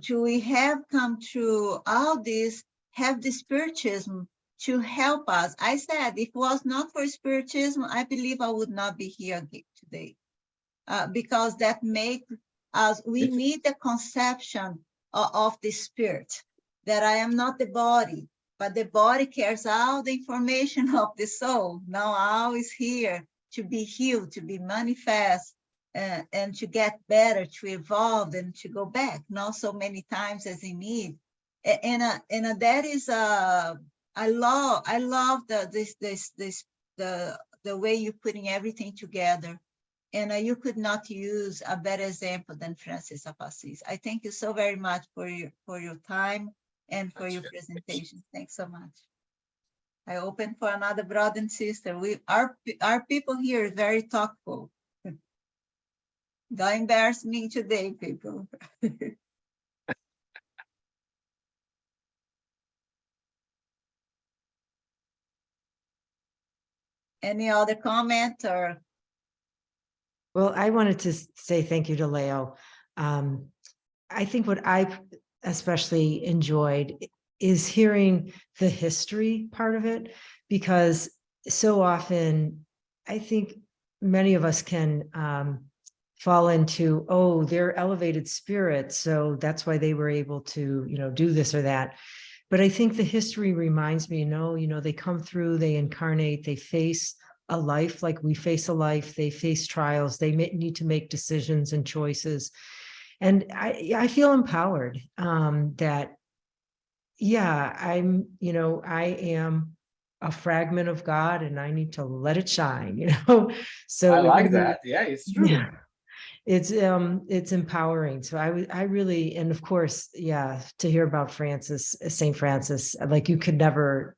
we have come through all this, have the spiritism to help us. I said, if it was not for spiritism, I believe I would not be here today, because that make us, we need the conception of the spirit, that I am not the body, but the body carries all the information of the soul. Now all is here to be healed, to be manifest, and to get better, to evolve, and to go back, not so many times as in need. And that is I love the way you're putting everything together. And you could not use a better example than Francis of Assisi. I thank you so very much for your time and for your presentation. Thanks so much. I open for another brother and sister. Our people here is very thoughtful. Don't embarrass me today, people. Any other comment or? Well, I wanted to say thank you to Leo. I think what I especially enjoyed is hearing the history part of it, because so often I think many of us can fall into, oh, they're elevated spirits, so that's why they were able to, do this or that. But I think the history reminds me, no, they come through, they incarnate, they face a life like we face a life, they face trials, they need to make decisions and choices. And I feel empowered that, yeah, I am a fragment of God and I need to let it shine, So I it like really- that. Yeah, it's true. Yeah. It's empowering. So I really, and of course, yeah, to hear about Saint Francis, like you could never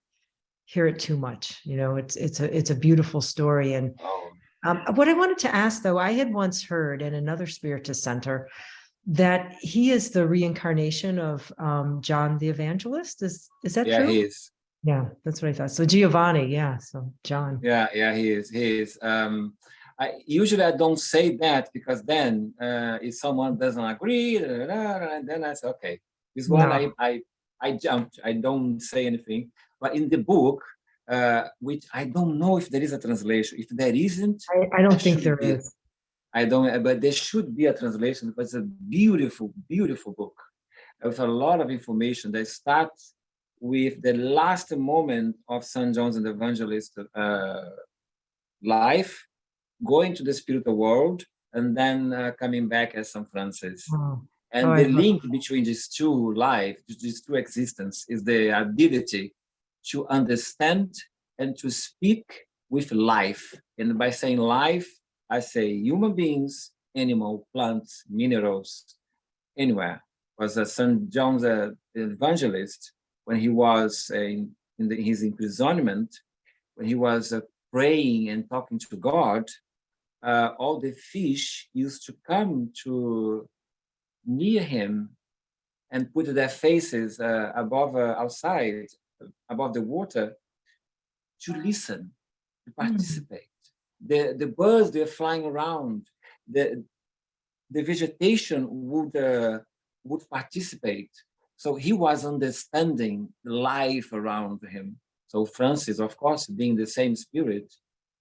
hear it too much. It's a beautiful story. And Oh, what I wanted to ask though, I had once heard in another Spiritist center that he is the reincarnation of John the Evangelist. Is that yeah, true? he is. Yeah, that's what I thought. So Giovanni, yeah. So John. Yeah, he is. He is. I don't say that because then if someone doesn't agree, and then I say, okay, this one No. I jumped. I don't say anything. But in the book, which I don't know if there is a translation. If there isn't, I don't think should there be. is. I don't. But there should be a translation because it's a beautiful, beautiful book with a lot of information that starts with the last moment of St. John the Evangelist life, going to the spiritual world, and then coming back as St. Francis. Oh. And Oh, the I love- link between these two life, these two existence, is the ability to understand and to speak with life. And by saying life, I say human beings, animal, plants, minerals, anywhere. Was St. John the Evangelist, when he was his imprisonment, when he was praying and talking to God, all the fish used to come to near him and put their faces outside, above the water, to listen, to participate. The birds, they're flying around. The vegetation would participate. So he was understanding life around him. So Francis, of course, being the same spirit,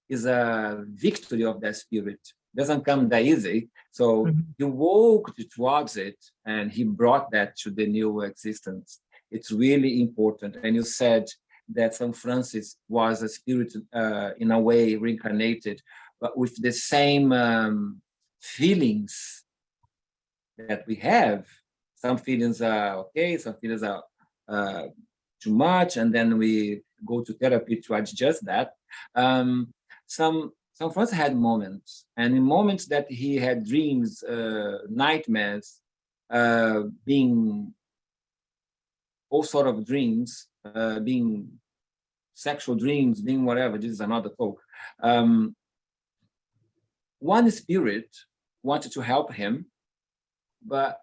is a victory of that spirit. Doesn't come that easy. So he walked towards it and he brought that to the new existence. It's really important. And you said that St. Francis was a spirit in a way reincarnated, but with the same feelings that we have. Some feelings are okay, some feelings are too much, and then we go to therapy to adjust that. Some Francis had moments, and in moments that he had dreams, nightmares, being all sort of dreams, being sexual dreams, being whatever. This is another talk. One spirit wanted to help him, but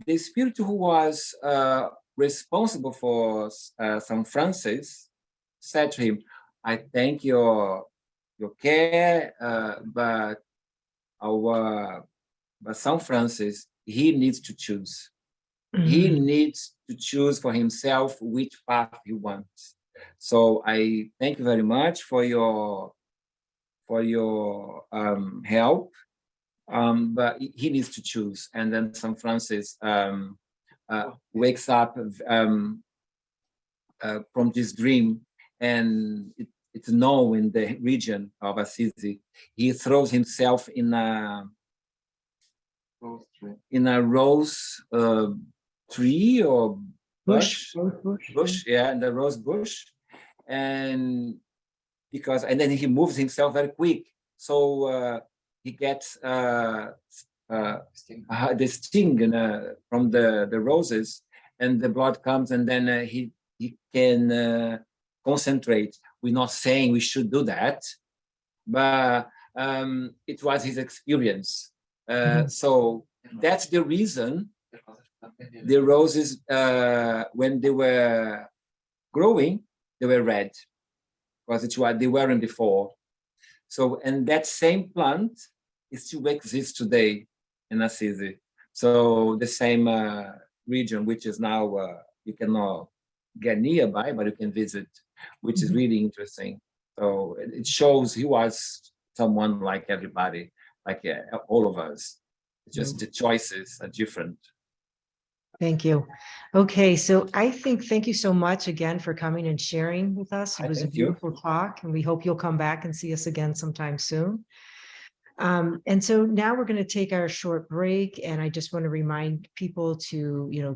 the spirit who was responsible for St. Francis said to him, "I thank your care, but St. Francis, he needs to choose. He needs to choose for himself which path he wants. So I thank you very much for your help, but he needs to choose." And then St. Francis wakes up from this dream, and it's known in the region of Assisi. He throws himself in a rose tree or bush, yeah, in the rose bush, and then he moves himself very quick, so he gets the sting from the roses, and the blood comes, and then he can concentrate. We're not saying we should do that, but it was his experience. So that's the reason the roses, when they were growing, they were red, because it's what they weren't before. So, and that same plant still exists today in Assisi. So the same region, which is now, you cannot get nearby, but you can visit, which is really interesting. So it shows he was someone like everybody, like all of us. It's just Mm. the choices are different. Thank you. Okay, so thank you so much again for coming and sharing with us. It I was a thank you. beautiful talk, and we hope you'll come back and see us again sometime soon. And so now we're going to take our short break, and I just want to remind people to,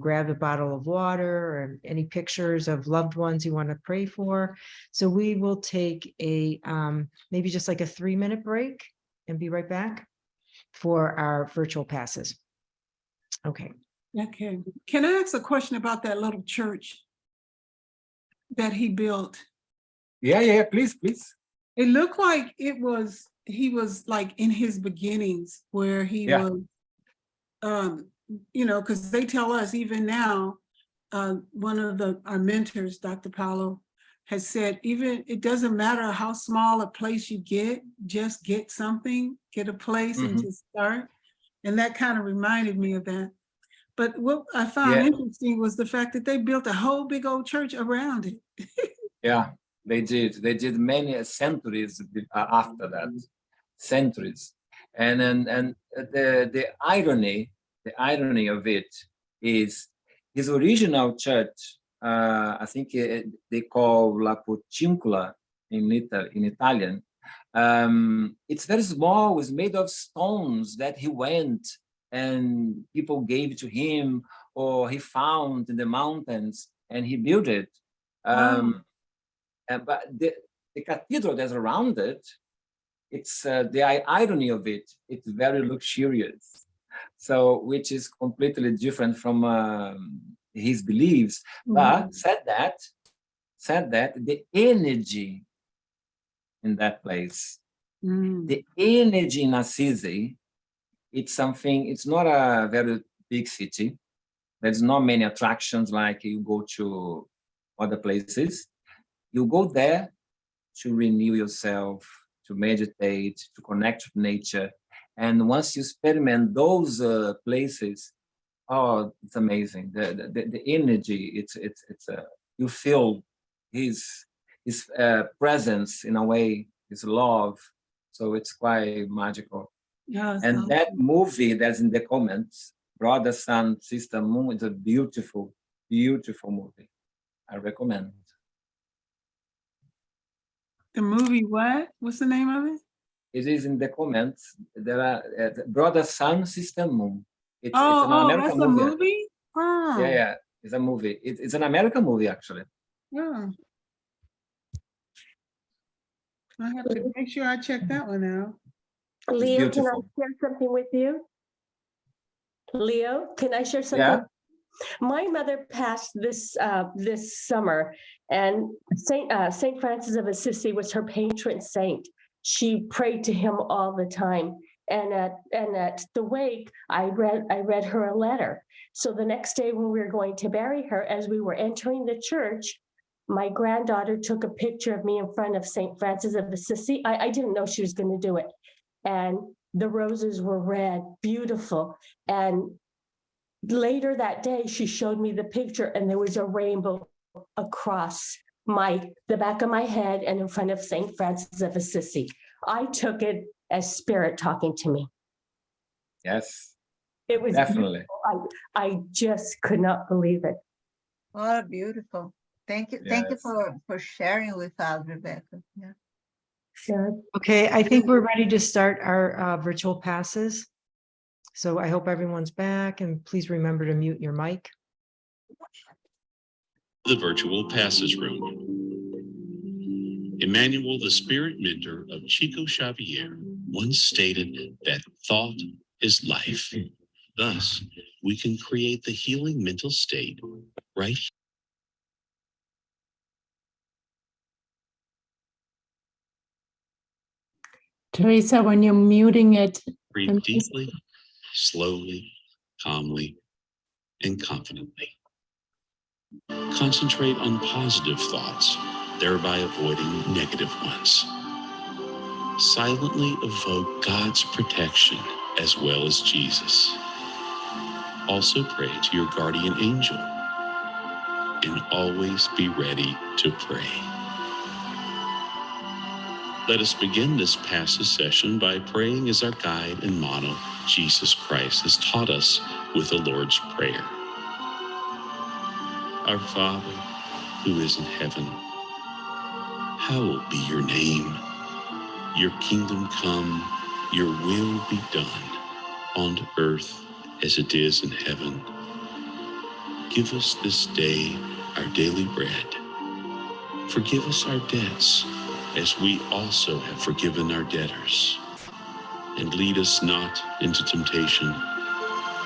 grab a bottle of water or any pictures of loved ones you want to pray for. So we will take a maybe just like a 3-minute break and be right back for our virtual passes. Okay. Okay. Can I ask a question about that little church that he built? Yeah, please. It looked like he was like in his beginnings where he Yeah. was, because they tell us even now, one of our mentors, Dr. Paulo, has said, even it doesn't matter how small a place you get, just get something, get a place and Mhm. just start. And that kind of reminded me of that. But what I found Yeah. interesting was the fact that they built a whole big old church around it. Yeah, they did. They did many centuries after that, centuries, and the irony of it is his original church. I think they call La Porciuncula in Italian. It's very small. It was made of stones that he went and people gave to him, or he found in the mountains, and he built it. But the cathedral that's around it, it's the irony of it. It's very luxurious, so which is completely different from his beliefs. But said that the energy in that place, the energy in Assisi, it's something. It's not a very big city. There's not many attractions like you go to other places. You go there to renew yourself, to meditate, to connect with nature. And once you experiment those places, oh, it's amazing. The energy, it's you feel his presence in a way, his love. So it's quite magical. And that movie that's in the comments, Brother, Sun, Sister, Moon, it's a beautiful, beautiful movie. I recommend. The movie, what? What's the name of it? It is in the comments. There are Brother, Sun, Sister, Moon. It's an Oh, American that's a movie. movie? Oh. Yeah, it's a movie. It's an American movie, actually. Yeah. I have to make sure I check that one out. It's Leo, can I beautiful. share something with you? Leo, can I share something? Yeah. My mother passed this summer, and Saint Francis of Assisi was her patron saint. She prayed to him all the time. And at the wake, I read her a letter. So the next day when we were going to bury her, as we were entering the church, my granddaughter took a picture of me in front of Saint Francis of Assisi. I didn't know she was going to do it. And the roses were red, beautiful. And later that day, she showed me the picture, and there was a rainbow across the back of my head and in front of Saint Francis of Assisi. I took it as spirit talking to me. Yes. It was Definitely. beautiful. I just could not believe it. Oh, beautiful. Thank you. Thank you Yes. for sharing with us, Rebecca. Yeah. Yeah. Okay, I think we're ready to start our virtual passes. So I hope everyone's back, and please remember to mute your mic. The virtual passes room. Emmanuel, the spirit mentor of Chico Xavier, once stated that thought is life. Thus, we can create the healing mental state right. Teresa, when you're muting it, Breathe deeply, slowly, calmly, and confidently. Concentrate on positive thoughts, thereby avoiding negative ones. Silently evoke God's protection as well as Jesus. Also pray to your guardian angel, and always be ready to pray. Let us begin this passage session by praying as our guide and model, Jesus Christ, has taught us with the Lord's Prayer. Our Father, who is in heaven, hallowed be your name. Your kingdom come, your will be done, on earth as it is in heaven. Give us this day our daily bread. Forgive us our debts, as we also have forgiven our debtors. And lead us not into temptation,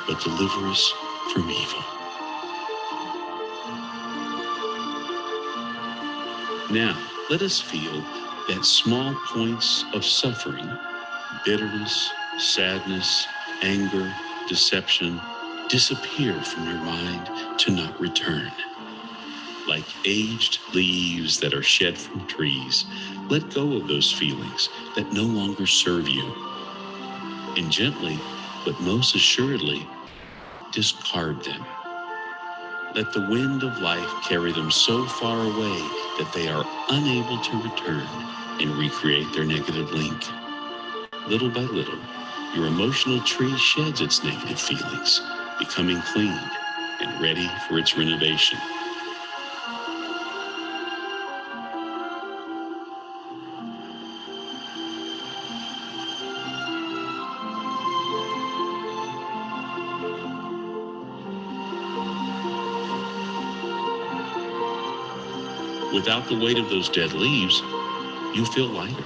but deliver us from evil. Now, let us feel that small points of suffering, bitterness, sadness, anger, deception, disappear from your mind to not return. Like aged leaves that are shed from trees, let go of those feelings that no longer serve you. And gently, but most assuredly, discard them. Let the wind of life carry them so far away that they are unable to return and recreate their negative link. Little by little, your emotional tree sheds its negative feelings, becoming clean and ready for its renovation. Without the weight of those dead leaves, you feel lighter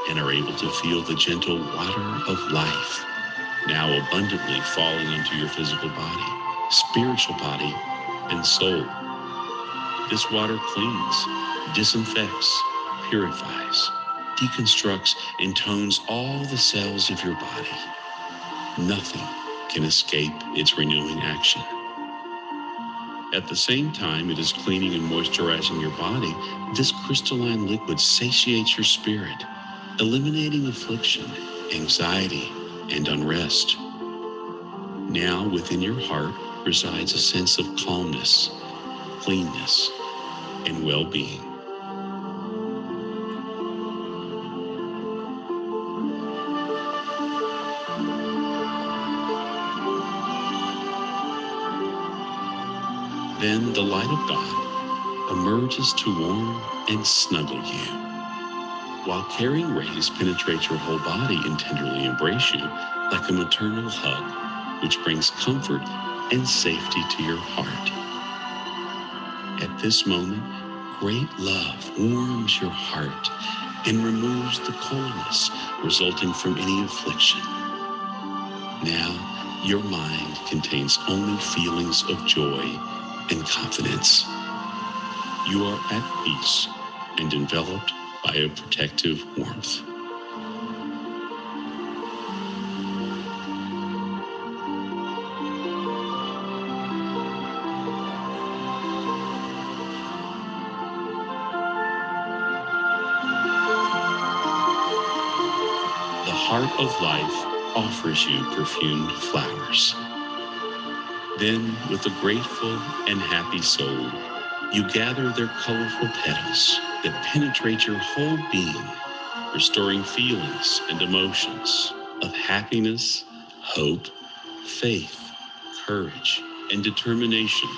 and are able to feel the gentle water of life now abundantly falling into your physical body, spiritual body, and soul. This water cleans, disinfects, purifies, deconstructs, and tones all the cells of your body. Nothing can escape its renewing action. At the same time it is cleaning and moisturizing your body, this crystalline liquid satiates your spirit, eliminating affliction, anxiety, and unrest. Now within your heart resides a sense of calmness, cleanness, and well-being. Then the light of God emerges to warm and snuggle you, while caring rays penetrate your whole body and tenderly embrace you like a maternal hug, which brings comfort and safety to your heart. At this moment, great love warms your heart and removes the coldness resulting from any affliction. Now, your mind contains only feelings of joy and confidence. You are at peace and enveloped by a protective warmth. The heart of life offers you perfumed flowers. Then, with a grateful and happy soul, you gather their colorful petals that penetrate your whole being, restoring feelings and emotions of happiness, hope, faith, courage, and determination,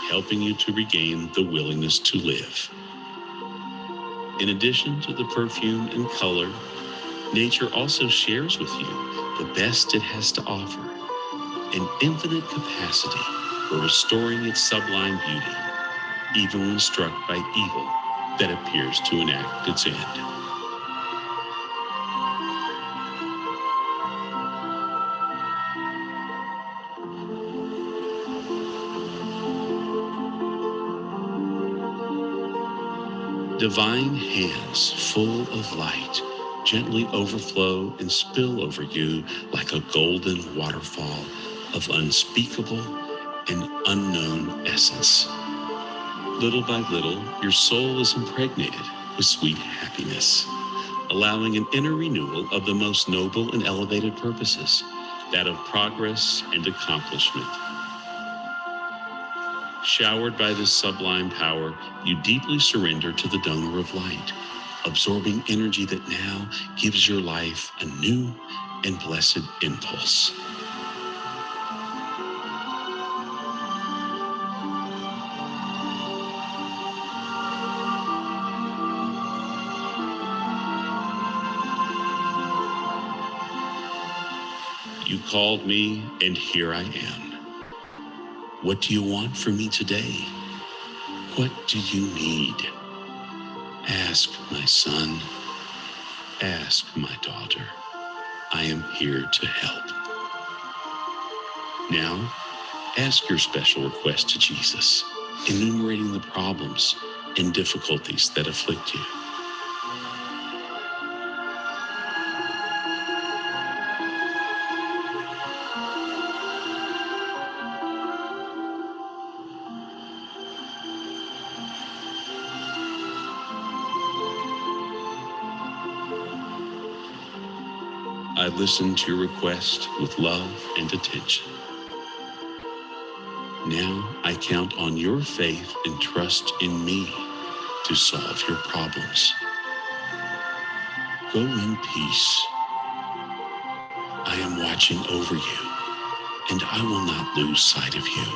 helping you to regain the willingness to live. In addition to the perfume and color, nature also shares with you the best it has to offer, an infinite capacity for restoring its sublime beauty, even when struck by evil that appears to enact its end. Divine hands full of light gently overflow and spill over you like a golden waterfall of unspeakable and unknown essence. Little by little, your soul is impregnated with sweet happiness, allowing an inner renewal of the most noble and elevated purposes, that of progress and accomplishment. Showered by this sublime power, you deeply surrender to the donor of light, absorbing energy that now gives your life a new and blessed impulse. You called me, and here I am. What do you want from me today? What do you need? Ask, my son. Ask, my daughter. I am here to help. Now, ask your special request to Jesus, enumerating the problems and difficulties that afflict you. I listen to your request with love and attention. Now I count on your faith and trust in me to solve your problems. Go in peace. I am watching over you, and I will not lose sight of you.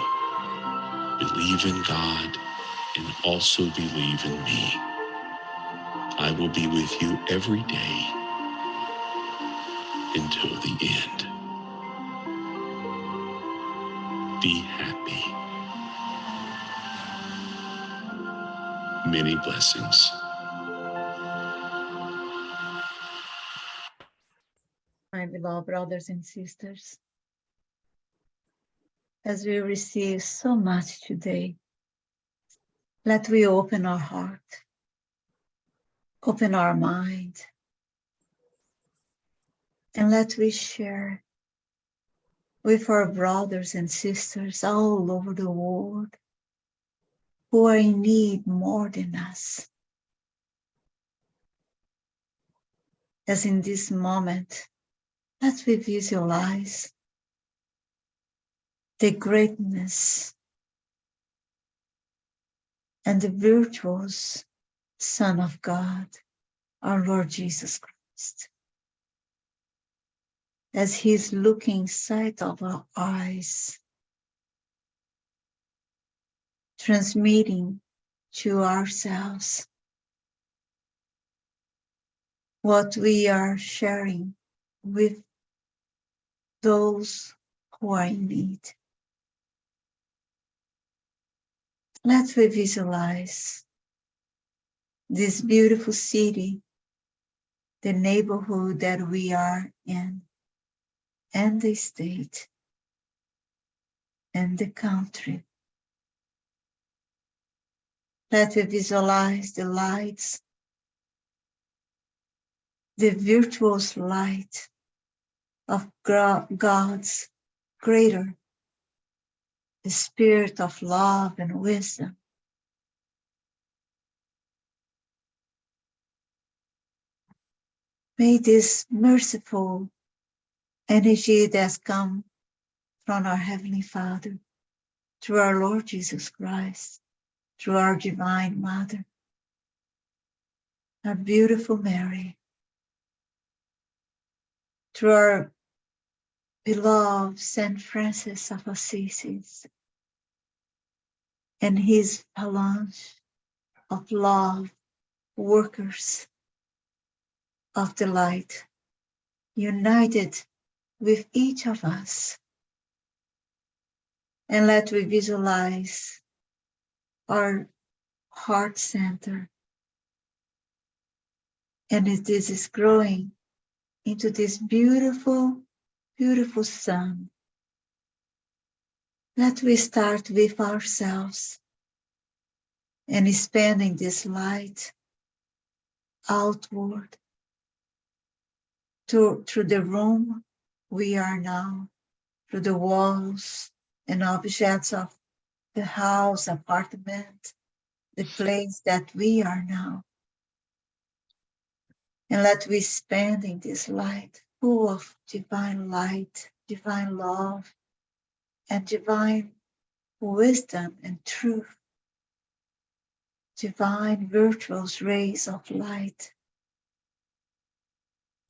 Believe in God and also believe in me. I will be with you every day until the end. Be happy. Many blessings. My beloved brothers and sisters, as we receive so much today, let we open our heart, open our mind, and let we share with our brothers and sisters all over the world who are in need more than us. As in this moment, let we visualize the greatness and the virtuous Son of God, our Lord Jesus Christ, as He is looking inside of our eyes, transmitting to ourselves what we are sharing with those who are in need. Let's visualize this beautiful city, the neighborhood that we are in, and the state, and the country. Let's visualize the lights, the virtuous light of God's greater, the spirit of love and wisdom. May this merciful energy that's come from our Heavenly Father, through our Lord Jesus Christ, through our Divine Mother, our beautiful Mary, through our beloved Saint Francis of Assisi, and his phalanx of love, workers of the light, united with each of us. And let we visualize our heart center. And this is growing into this beautiful, beautiful sun. Let we start with ourselves and expanding this light outward through the room we are now, through the walls and objects of the house, apartment, the place that we are now. And let we spend in this light, full of divine light, divine love, and divine wisdom and truth, divine virtuous rays of light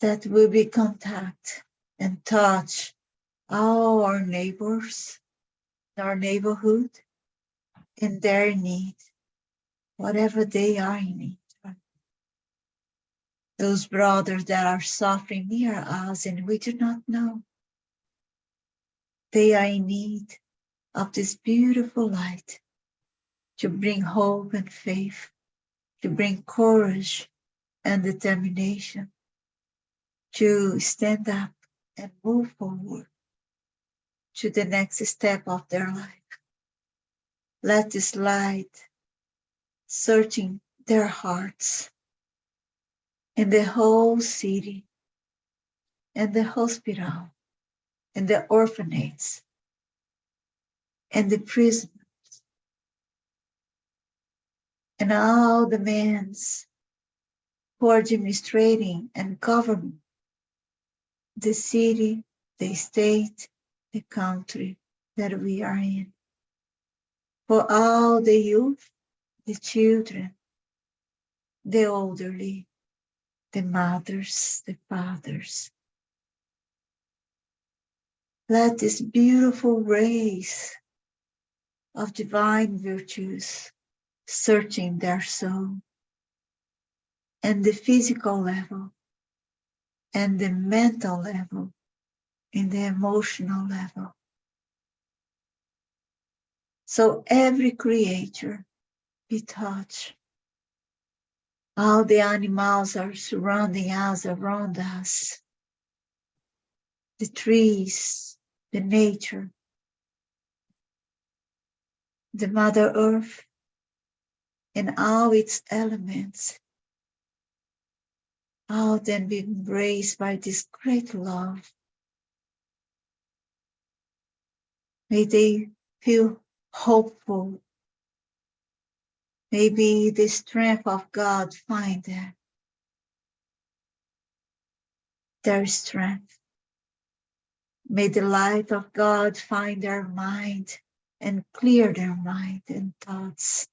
that we will contact and touch all our neighbors, our neighborhood, in their need, whatever they are in need. Those brothers that are suffering near us and we do not know, they are in need of this beautiful light to bring hope and faith, to bring courage and determination, to stand up and move forward to the next step of their life. Let this light searching their hearts in the whole city, in the hospital, in the orphanages, and the prison, and all the men who are administrating and governing the city, the state, the country that we are in. For all the youth, the children, the elderly, the mothers, the fathers. Let this beautiful race of divine virtues searching their soul and the physical level and the mental level and the emotional level. So every creature be touched. All the animals are surrounding us, around us. The trees, the nature, the Mother Earth, and all its elements, all then be embraced by this great love. May they feel hopeful. Maybe the strength of God find them, their strength. May the light of God find their mind and clear their mind and thoughts,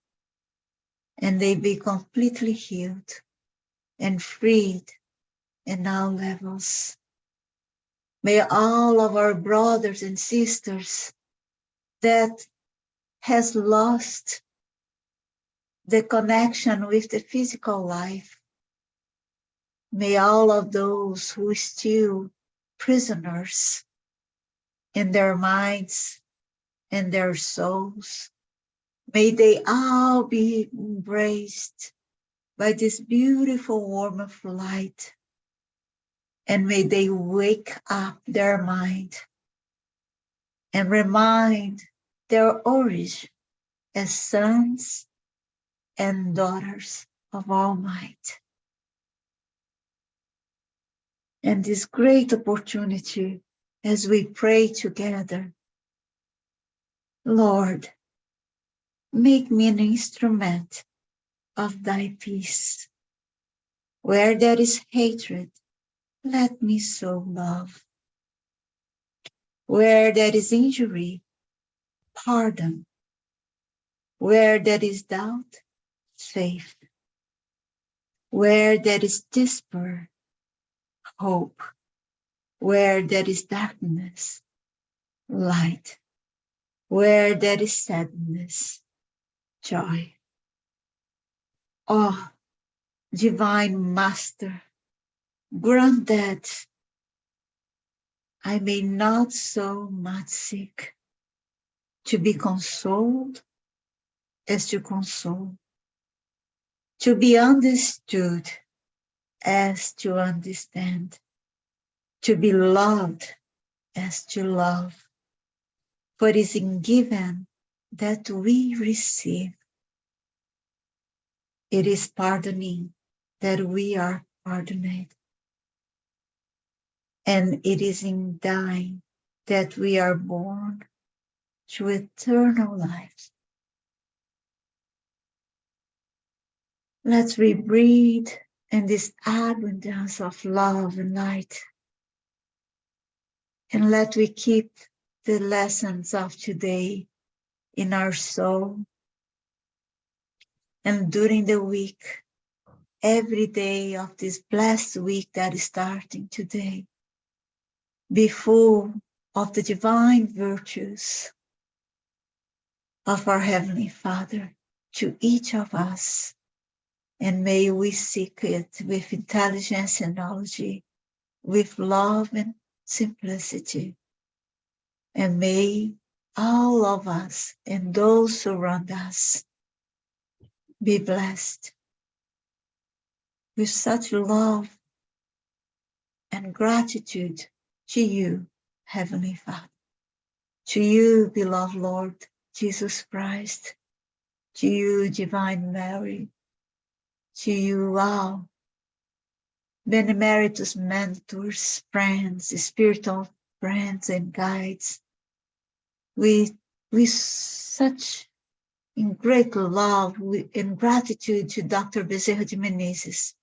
and they be completely healed and freed in all levels. May all of our brothers and sisters that has lost the connection with the physical life, may all of those who are still prisoners in their minds and their souls, may they all be embraced by this beautiful warmth of light, and may they wake up their mind and remind their origin as sons and daughters of Almighty. And this great opportunity as we pray together, Lord, make me an instrument of thy peace. Where there is hatred, let me sow love. Where there is injury, pardon. Where there is doubt, faith. Where there is despair, hope. Where there is darkness, light. Where there is sadness, joy. Oh, divine Master, grant that I may not so much seek to be consoled as to console, to be understood as to understand, to be loved as to love. For it is in giving that we receive. It is pardoning that we are pardoned. And it is in dying that we are born to eternal life. Let's breathe in this abundance of love and light. And let we keep the lessons of today in our soul. And during the week, every day of this blessed week that is starting today be full of the divine virtues of our Heavenly Father to each of us. And may we seek it with intelligence and knowledge, with love and simplicity. And may all of us and those surround us be blessed with such love and gratitude to you, Heavenly Father, to you, beloved Lord Jesus Christ, to you, Divine Mary, to you all, benemeritus mentors, friends, spiritual friends and guides, with such in great love and gratitude to Dr. Bezerra de Menezes,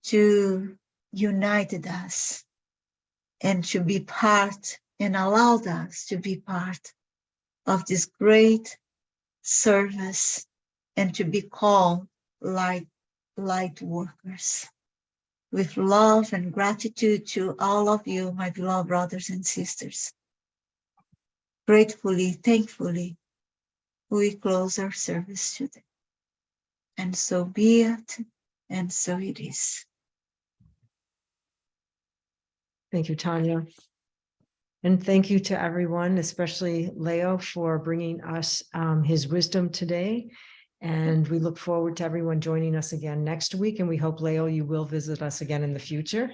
to united us and to be part and allowed us to be part of this great service and to be called light workers. With love and gratitude to all of you, my beloved brothers and sisters. Gratefully, thankfully, we close our service today. And so be it, and so it is. Thank you, Tanya. And thank you to everyone, especially Leo, for bringing us his wisdom today. And we look forward to everyone joining us again next week. And we hope, Leo, you will visit us again in the future.